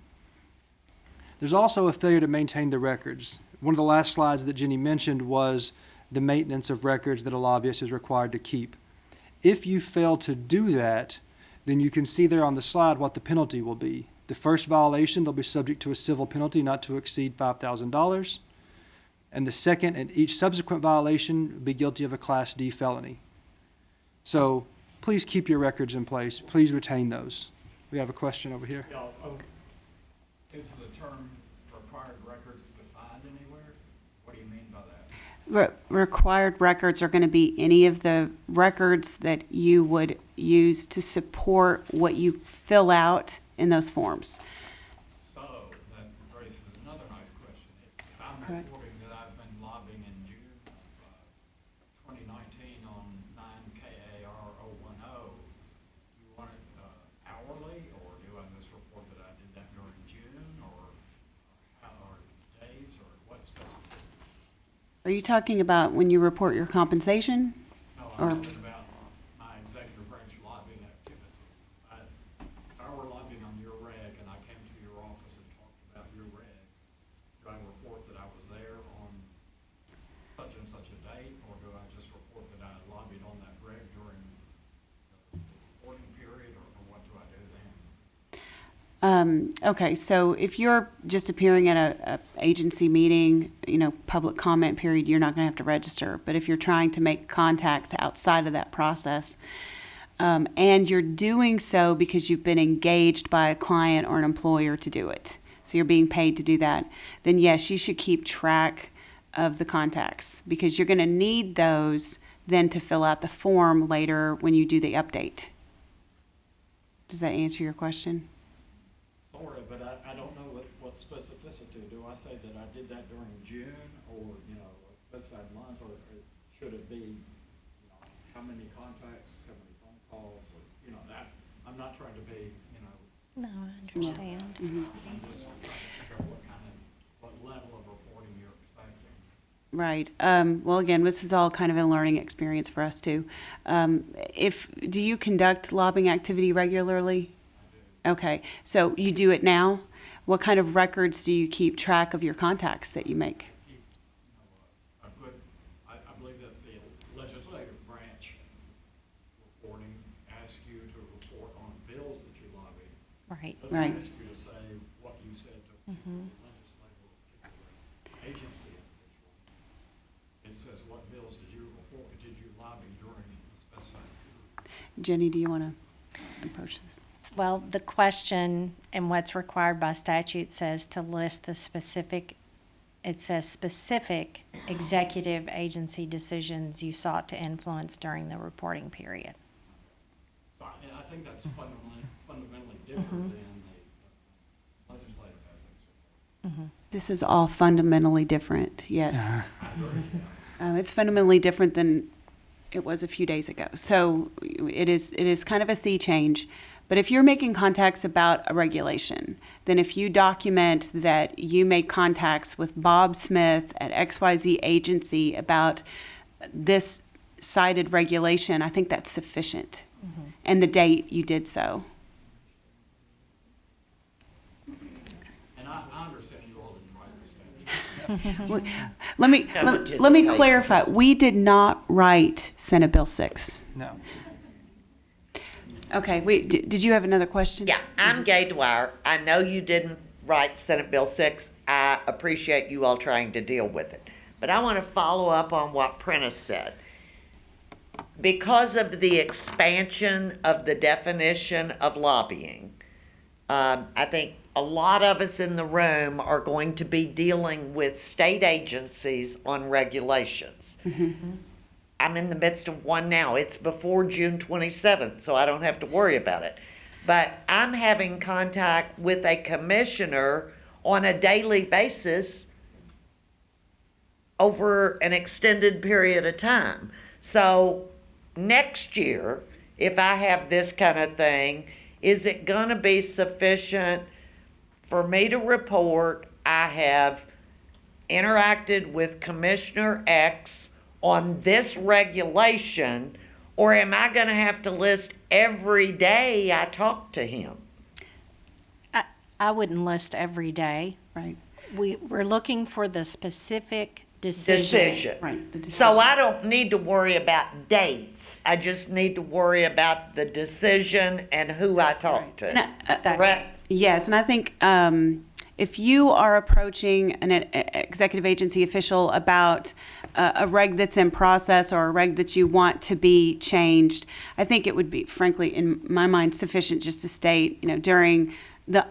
There's also a failure to maintain the records. One of the last slides that Jenny mentioned was the maintenance of records that a lobbyist is required to keep. If you fail to do that, then you can see there on the slide what the penalty will be. The first violation, they'll be subject to a civil penalty not to exceed $5,000. And the second and each subsequent violation will be guilty of a Class D felony. So please keep your records in place. Please retain those. We have a question over here. Yeah, is the term required records defined anywhere? What do you mean by that? Required records are going to be any of the records that you would use to support what you fill out in those forms. So that raises another nice question. If I'm Correct. reporting that I've been lobbying in June of 2019 on 9KAR010, you want it hourly, or do I just report that I did that during June, or days, or what specificity? Are you talking about when you report your compensation? No, Or- I'm talking about my executive branch lobbying activity. If I were lobbying on your reg and I came to your office and talked about your reg, do I report that I was there on such and such a date, or do I just report that I lobbied on that reg during the reporting period, or what do I do then? Okay, so if you're just appearing at a agency meeting, public comment period, you're not going to have to register. But if you're trying to make contacts outside of that process, and you're doing so because you've been engaged by a client or an employer to do it, so you're being paid to do that, then yes, you should keep track of the contacts, because you're going to need those then to fill out the form later when you do the update. Does that answer your question? Sort of, but I don't know what specificity. Do I say that I did that during June, or, a specified month, or should it be, how many contacts, how many phone calls, or, that, I'm not trying to be, No, I understand. Mhm. I'm just trying to figure out what level of reporting you're expecting. Right. Well, again, this is all kind of a learning experience for us too. Do you conduct lobbying activity regularly? Okay. So you do it now? What kind of records do you keep track of your contacts that you make? Keep, a good, I believe that the legislative branch reporting Right. Doesn't Right. ask you to say what you said to a particular legislator or particular agency official. It says, what bills did you lobby during the specified period? Jenny, do you want to approach this? Well, the question and what's required by statute says to list the specific, it says specific executive agency decisions you sought to influence during the reporting period. So I think that's fundamentally different than the legislative ethics. This is all fundamentally different, yes. I agree with that. It's fundamentally different than it was a few days ago. So it is kind of a sea change. But if you're making contacts about a regulation, then if you document that you made contacts with Bob Smith at XYZ agency about this cited regulation, I think that's sufficient. And the date you did so. And I understand you all didn't write this statute. Let me clarify. We did not write Senate Bill 6. No. Okay, did you have another question? Yeah, I'm Gay Dwyer. I know you didn't write Senate Bill 6. I appreciate you all trying to deal with it. But I want to follow up on what Prentice said. Because of the expansion of the definition of lobbying, I think a lot of us in the room are going to be dealing with state agencies on regulations. I'm in the midst of one now. It's before June 27th, so I don't have to worry about it. But I'm having contact with a commissioner on a daily basis over an extended period of time. So next year, if I have this kind of thing, is it going to be sufficient for me to report I have interacted with Commissioner X on this regulation, or am I going to have to list every day I talk to him? I wouldn't list every day. Right. We're looking for the specific decision. Decision. Right. The decision. So I don't need to worry about dates. I just need to worry about the decision and who I talk to. And Correct? Yes, and I think if you are approaching an executive agency official about a reg that's in process or a reg that you want to be changed, I think it would be, frankly, in my mind, sufficient just to state, during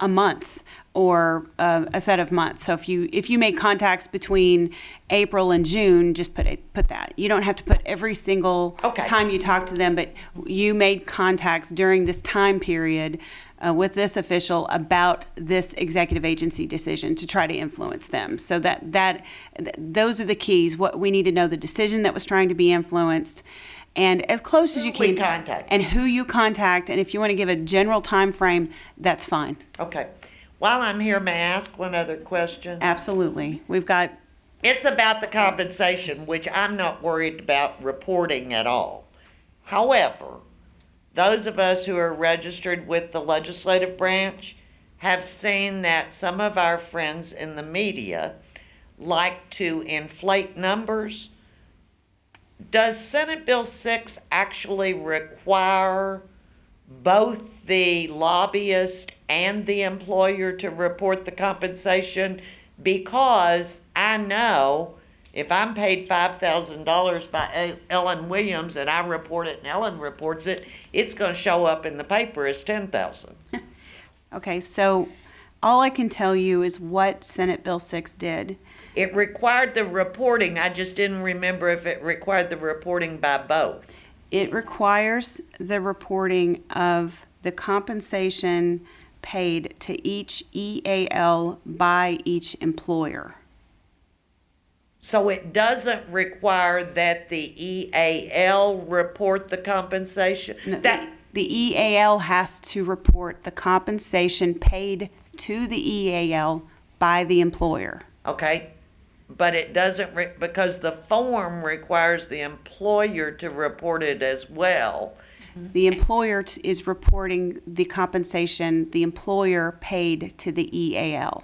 a month or a set of months. So if you make contacts between April and June, just put that. You don't have to put every single time you talk to them, but you made contacts during this time period with this official about this executive agency decision to try to influence them. So those are the keys. What we need to know: the decision that was trying to be influenced, and as close as you We can, contact. and who you contact. And if you want to give a general time frame, that's fine. Okay. While I'm here, may I ask one other question? Absolutely. We've got It's about the compensation, which I'm not worried about reporting at all. However, those of us who are registered with the legislative branch have seen that some of our friends in the media like to inflate numbers. Does Senate Bill 6 actually require both the lobbyist and the employer to report the compensation? Because I know if I'm paid $5,000 by Ellen Williams and I report it and Ellen reports it, it's going to show up in the paper as $10,000. okay. So all I can tell you is what Senate Bill 6 did. It required the reporting. I just didn't remember if it required the reporting by both. It requires the reporting of the compensation paid to each EAL by each employer. So it doesn't require that the EAL report the compensation? No, That, the EAL has to report the compensation paid to the EAL by the employer. okay, but it doesn't, because the form requires the employer to report it as well. The employer is reporting the compensation the employer paid to the EAL.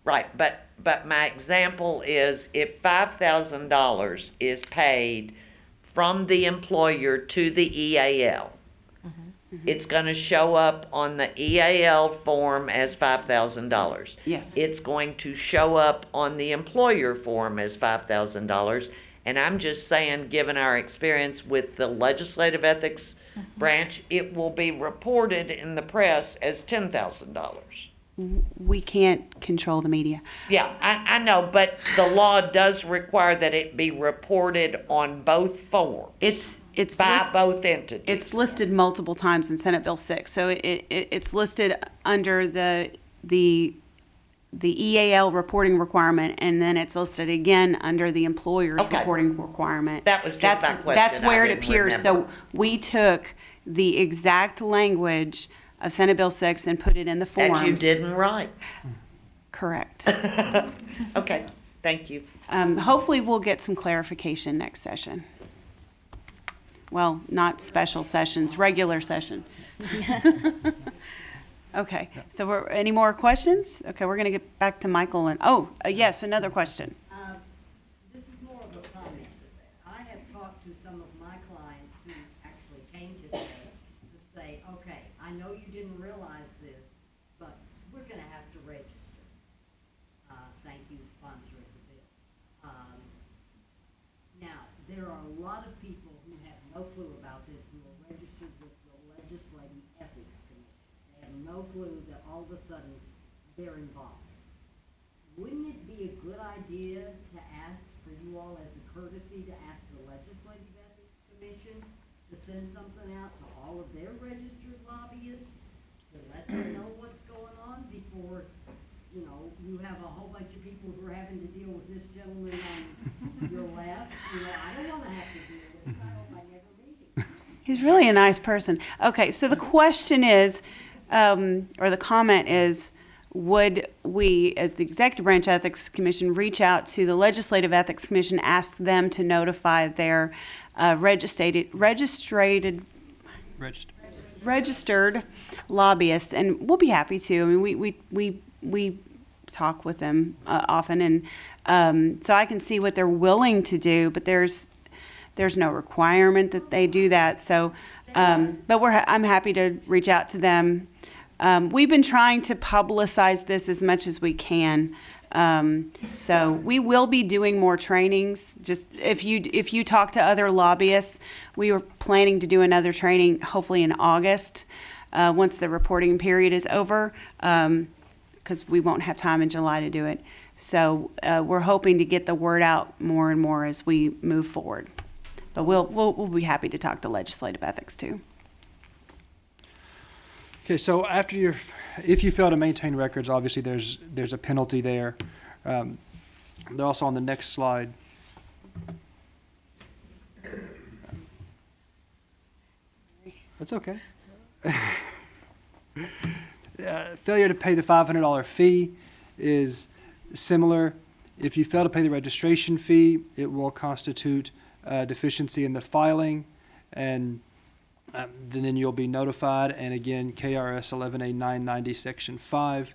Right, but my example is if $5,000 is paid from the employer to the EAL, It's gonna show up on the EAL form as $5,000. Yes. It's going to show up on the employer form as $5,000. And I'm just saying, given our experience with the legislative ethics branch, it will be reported in the press as $10,000. We can't control the media. Yeah, I know, but the law does require that it be reported on both forms It's by list- both entities. It's listed multiple times in Senate Bill 6. So it's listed under the EAL reporting requirement, and then it's listed again under the employer's Okay. reporting requirement. That was just That's my question. That's where I it didn't appears. remember. So we took the exact language of Senate Bill 6 and put it in the forms. That you didn't write. Correct. Okay, thank you. Hopefully, we'll get some clarification next session. Well, not special sessions, regular session. Okay, so any more questions? Okay, we're going to get back to Michael and, yes, another question. This is more of a comment. I have talked to some of my clients who actually came today to say, okay, I know you didn't realize this, but we're gonna have to register. Thank you sponsoring the bill. Now, there are a lot of people who have no clue about this who are registered with the Legislative Ethics Commission. They have no clue that all of a sudden they're involved. Wouldn't it be a good idea to ask, for you all as a courtesy, to ask the Legislative Ethics Commission to send something out to all of their registered lobbyists to let them know what's going on before, you know, you have a whole bunch of people who are having to deal with this gentleman on your left? You know, I don't wanna have to deal with it. I hope I never meet him. He's really a nice person. Okay, so the question is, or the comment is, would we, as the Executive Branch Ethics Commission, reach out to the Legislative Ethics Commission, ask them to notify their registered lobbyists? And we'll be happy to. I mean, we talk with them often, and so I can see what they're willing to do, but there's no requirement that they do that. So, but I'm happy to reach out to them. We've been trying to publicize this as much as we can. So we will be doing more trainings. Just if you talk to other lobbyists, we were planning to do another training hopefully in August, once the reporting period is over, because we won't have time in July to do it. So we're hoping to get the word out more and more as we move forward. But we'll be happy to talk to legislative ethics too. Okay, so if you fail to maintain records, obviously there's a penalty there. They're also on the next slide. That's okay. Failure to pay the $500 fee is similar. If you fail to pay the registration fee, it will constitute deficiency in the filing, and then you'll be notified. And again, KRS 11A-990, Section 5.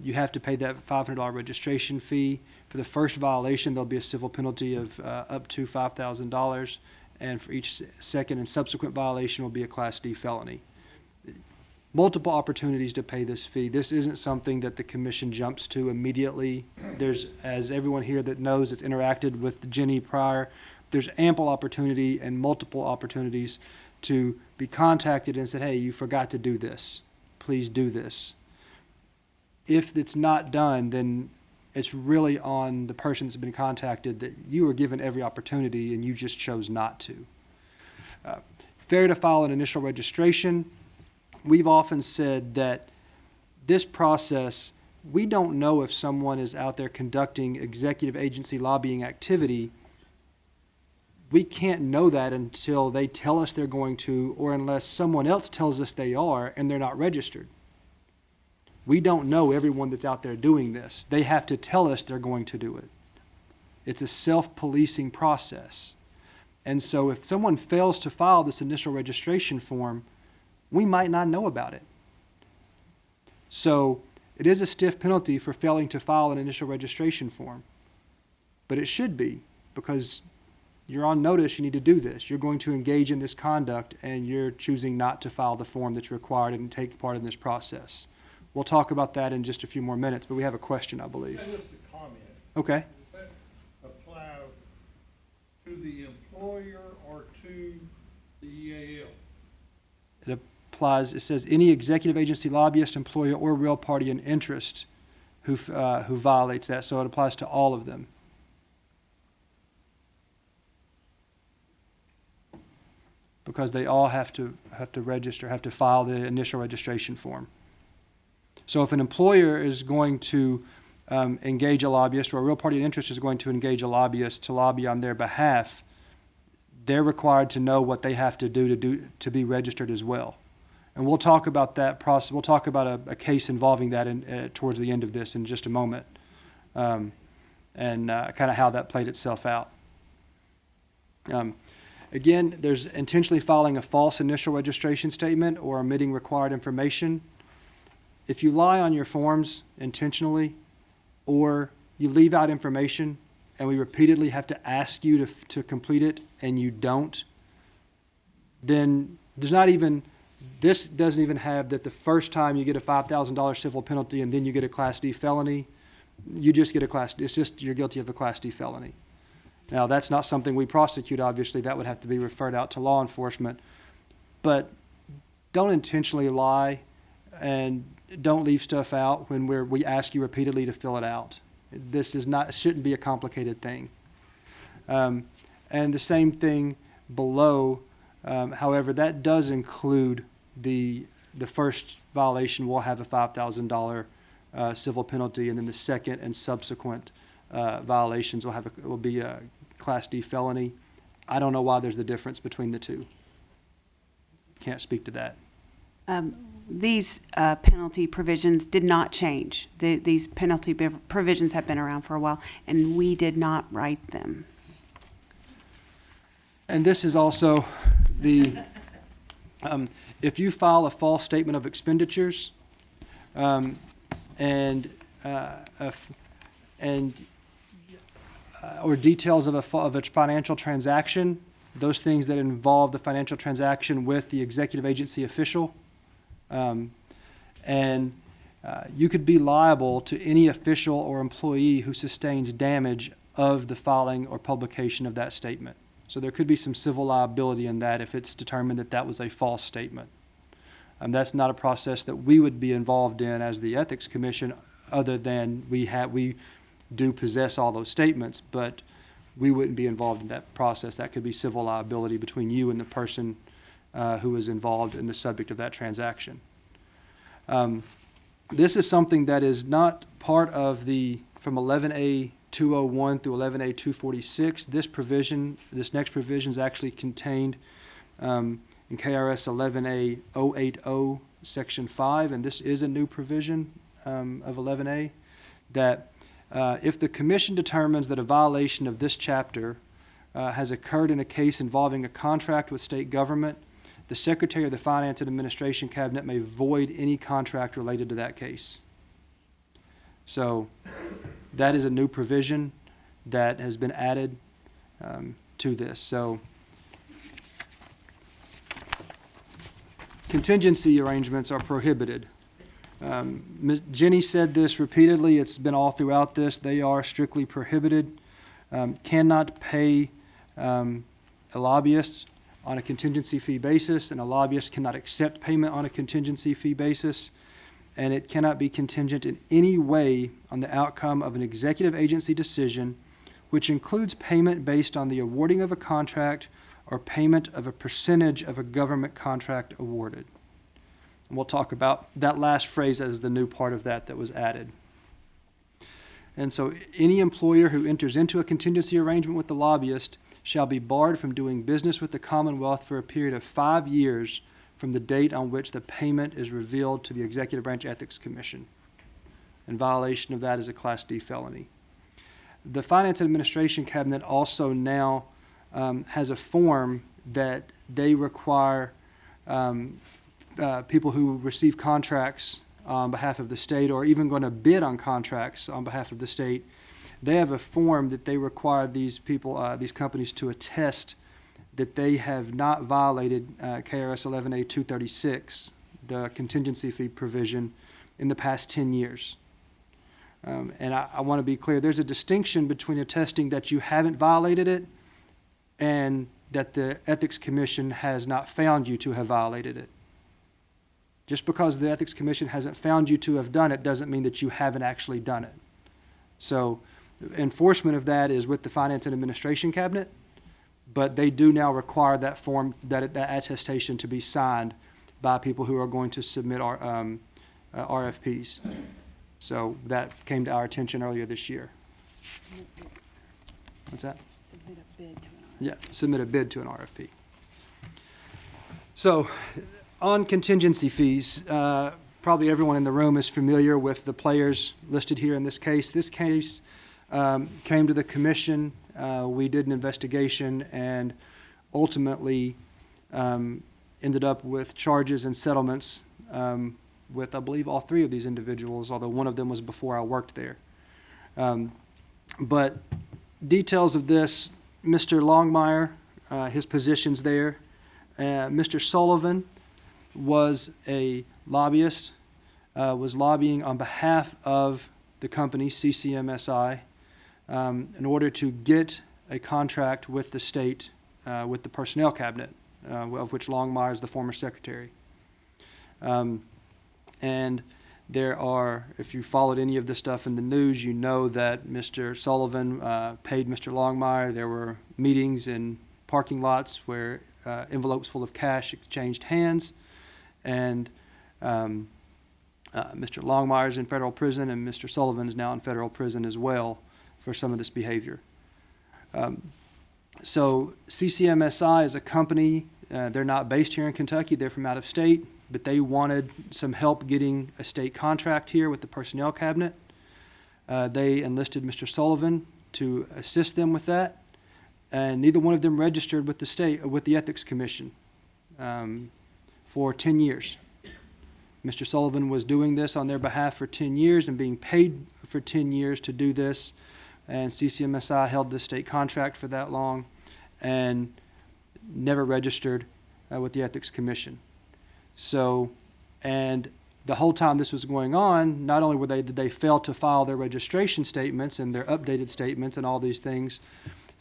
You have to pay that $500 registration fee. For the first violation, there'll be a civil penalty of up to $5,000, and for each second and subsequent violation will be a Class D felony. Multiple opportunities to pay this fee. This isn't something that the commission jumps to immediately. There's, as everyone here that knows that's interacted with Jenny prior, there's ample opportunity and multiple opportunities to be contacted and said, hey, you forgot to do this. Please do this. If it's not done, then it's really on the person that's been contacted that you were given every opportunity and you just chose not to. Failure to file an initial registration. We've often said that this process, we don't know if someone is out there conducting executive agency lobbying activity. We can't know that until they tell us they're going to, or unless someone else tells us they are and they're not registered. We don't know everyone that's out there doing this. They have to tell us they're going to do it. It's a self-policing process. And so if someone fails to file this initial registration form, we might not know about it. So it is a stiff penalty for failing to file an initial registration form. But it should be, because you're on notice, you need to do this. You're going to engage in this conduct, and you're choosing not to file the form that's required and take part in this process. We'll talk about that in just a few more minutes, but we have a question, I believe. Just a comment. Okay. Does that apply to the employer or to the EAL? It applies, it says, any executive agency, lobbyist, employer, or real party in interest who violates that, so it applies to all of them. Because they all have to register, have to file the initial registration form. So if an employer is going to engage a lobbyist, or a real party in interest is going to engage a lobbyist to lobby on their behalf, they're required to know what they have to do to be registered as well. And we'll talk about that process. We'll talk about a case involving that towards the end of this in just a moment, and kind of how that played itself out. Again, there's intentionally filing a false initial registration statement or omitting required information. If you lie on your forms intentionally, or you leave out information and we repeatedly have to ask you to complete it and you don't, then this doesn't even have that the first time you get a $5,000 civil penalty and then you get a Class D felony. You just get it's just you're guilty of a Class D felony. Now, that's not something we prosecute, obviously. That would have to be referred out to law enforcement. But don't intentionally lie, and don't leave stuff out when we ask you repeatedly to fill it out. This shouldn't be a complicated thing. And the same thing below. However, that does include the first violation will have a $5,000 civil penalty, and then the second and subsequent violations will be a Class D felony. I don't know why there's the difference between the two. Can't speak to that. These penalty provisions did not change. These penalty provisions have been around for a while, and we did not write them. And this is also if you file a false statement of expenditures, or details of a financial transaction, those things that involve the financial transaction with the executive agency official, you could be liable to any official or employee who sustains damage of the filing or publication of that statement. So there could be some civil liability in that if it's determined that that was a false statement. That's not a process that we would be involved in as the Ethics Commission, other than we do possess all those statements, but we wouldn't be involved in that process. That could be civil liability between you and the person who is involved in the subject of that transaction. This is something that is not part of from 11A 201 through 11A 246. This next provision is actually contained in KRS 11A 080 Section 5, and this is a new provision of 11A, that if the Commission determines that a violation of this chapter has occurred in a case involving a contract with state government, the Secretary of the Finance and Administration Cabinet may void any contract related to that case. So that is a new provision that has been added to this. So contingency arrangements are prohibited. Ms. Jenny said this repeatedly. It's been all throughout this. They are strictly prohibited. Cannot pay a lobbyist on a contingency fee basis, and a lobbyist cannot accept payment on a contingency fee basis, and it cannot be contingent in any way on the outcome of an executive agency decision, which includes payment based on the awarding of a contract or payment of a percentage of a government contract awarded. And we'll talk about that last phrase as the new part of that was added. And so any employer who enters into a contingency arrangement with the lobbyist shall be barred from doing business with the Commonwealth for a period of 5 years from the date on which the payment is revealed to the Executive Branch Ethics Commission. In violation of that is a Class D felony. The Finance and Administration Cabinet also now has a form that they require people who receive contracts on behalf of the state, or even going to bid on contracts on behalf of the state, they have a form that they require these people, these companies to attest that they have not violated KRS 11A 236, the contingency fee provision, in the past 10 years. And I want to be clear, there's a distinction between attesting that you haven't violated it and that the Ethics Commission has not found you to have violated it. Just because the Ethics Commission hasn't found you to have done it doesn't mean that you haven't actually done it. So enforcement of that is with the Finance and Administration Cabinet, but they do now require that form, that attestation to be signed by people who are going to submit our RFPs. So that came to our attention earlier this year. What's that? Submit a bid to an RFP. Yeah, submit a bid to an RFP. So on contingency fees, probably everyone in the room is familiar with the players listed here in this case. This case came to the commission. We did an investigation and ultimately ended up with charges and settlements with, I believe, all three of these individuals, although one of them was before I worked there. But details of this, Mr. Longmire, his positions there. Mr. Sullivan was a lobbyist, was lobbying on behalf of the company, CCMSI, in order to get a contract with the state, with the Personnel Cabinet, of which Longmire is the former secretary. And there are, if you followed any of this stuff in the news, you know that Mr. Sullivan paid Mr. Longmire. There were meetings in parking lots where envelopes full of cash exchanged hands. And Mr. Longmire is in federal prison, and Mr. Sullivan is now in federal prison as well for some of this behavior. So CCMSI is a company. They're not based here in Kentucky. They're from out of state, but they wanted some help getting a state contract here with the Personnel Cabinet. They enlisted Mr. Sullivan to assist them with that, and neither one of them registered with the state, with the Ethics Commission, for 10 years. Mr. Sullivan was doing this on their behalf for 10 years and being paid for 10 years to do this, and CCMSI held the state contract for that long and never registered with the Ethics Commission. So, and the whole time this was going on, not only did they fail to file their registration statements and their updated statements and all these things,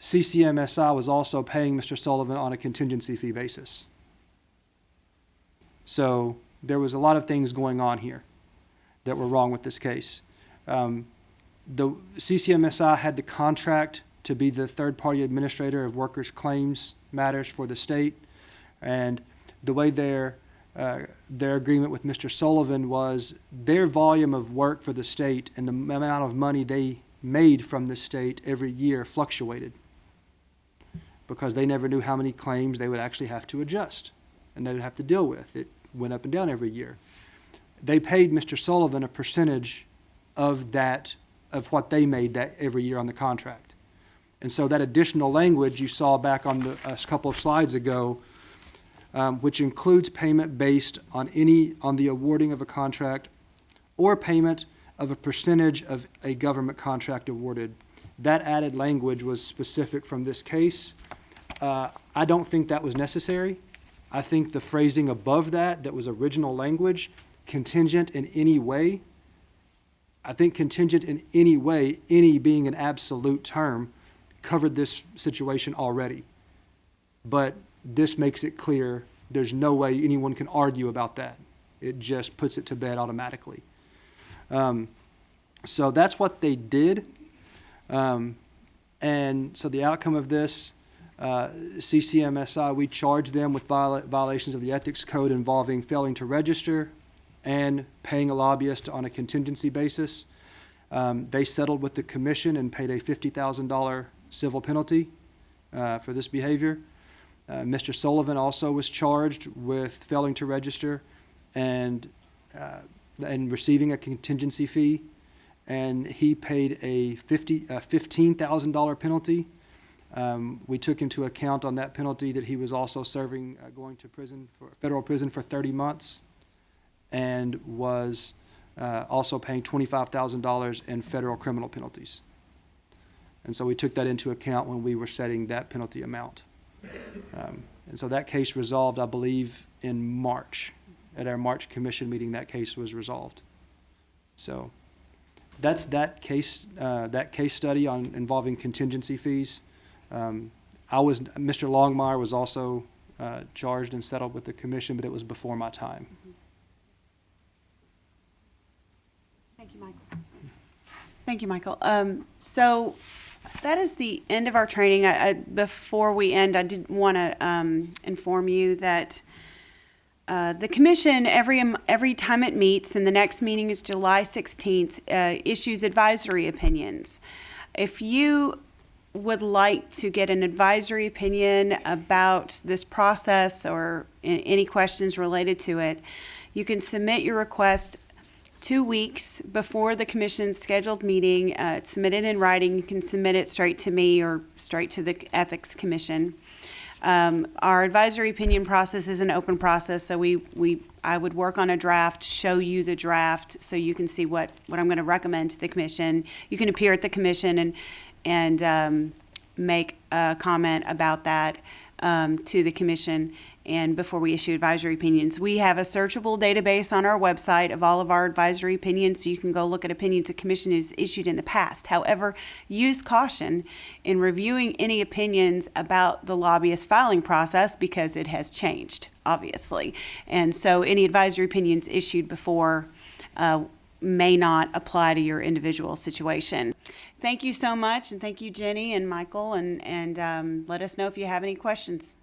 CCMSI was also paying Mr. Sullivan on a contingency fee basis. So there was a lot of things going on here that were wrong with this case. The CCMSI had the contract to be the third-party administrator of workers' claims matters for the state, and the way their agreement with Mr. Sullivan was their volume of work for the state and the amount of money they made from the state every year fluctuated because they never knew how many claims they would actually have to adjust and they would have to deal with. It went up and down every year. They paid Mr. Sullivan a percentage of that, of what they made that every year on the contract. And so that additional language you saw back on a couple of slides ago, which includes payment based on the awarding of a contract or payment of a percentage of a government contract awarded. That added language was specific from this case. I don't think that was necessary. I think the phrasing above that was original language, contingent in any way. I think contingent in any way, any being an absolute term, covered this situation already. But this makes it clear there's no way anyone can argue about that. It just puts it to bed automatically. So that's what they did. And so the outcome of this, CCMSI, we charged them with violations of the ethics code involving failing to register and paying a lobbyist on a contingency basis. They settled with the commission and paid a $50,000 civil penalty for this behavior. Mr. Sullivan also was charged with failing to register and receiving a contingency fee, and he paid a $15,000 penalty. We took into account on that penalty that he was also serving, going to federal prison for 30 months, and was also paying $25,000 in federal criminal penalties. And so we took that into account when we were setting that penalty amount. And so that case resolved, I believe, in March. At our March commission meeting, that case was resolved. So that's that case study on involving contingency fees. Mr. Longmire was also charged and settled with the commission, but it was before my time. Thank you, Michael. Thank you, Michael. So that is the end of our training. Before we end, I did want to inform you that the commission, every time it meets, and the next meeting is July 16th, issues advisory opinions. If you would like to get an advisory opinion about this process or any questions related to it, you can submit your request 2 weeks before the commission's scheduled meeting. Submit it in writing. You can submit it straight to me or straight to the Ethics Commission. Our advisory opinion process is an open process, so I would work on a draft, show you the draft, so you can see what I'm going to recommend to the commission. You can appear at the commission and make a comment about that to the commission. And before we issue advisory opinions, we have a searchable database on our website of all of our advisory opinions, so you can go look at opinions the commission has issued in the past. However, use caution in reviewing any opinions about the lobbyist filing process because it has changed, obviously. And so any advisory opinions issued before may not apply to your individual situation. Thank you so much, and thank you, Jenny and Michael, and let us know if you have any questions.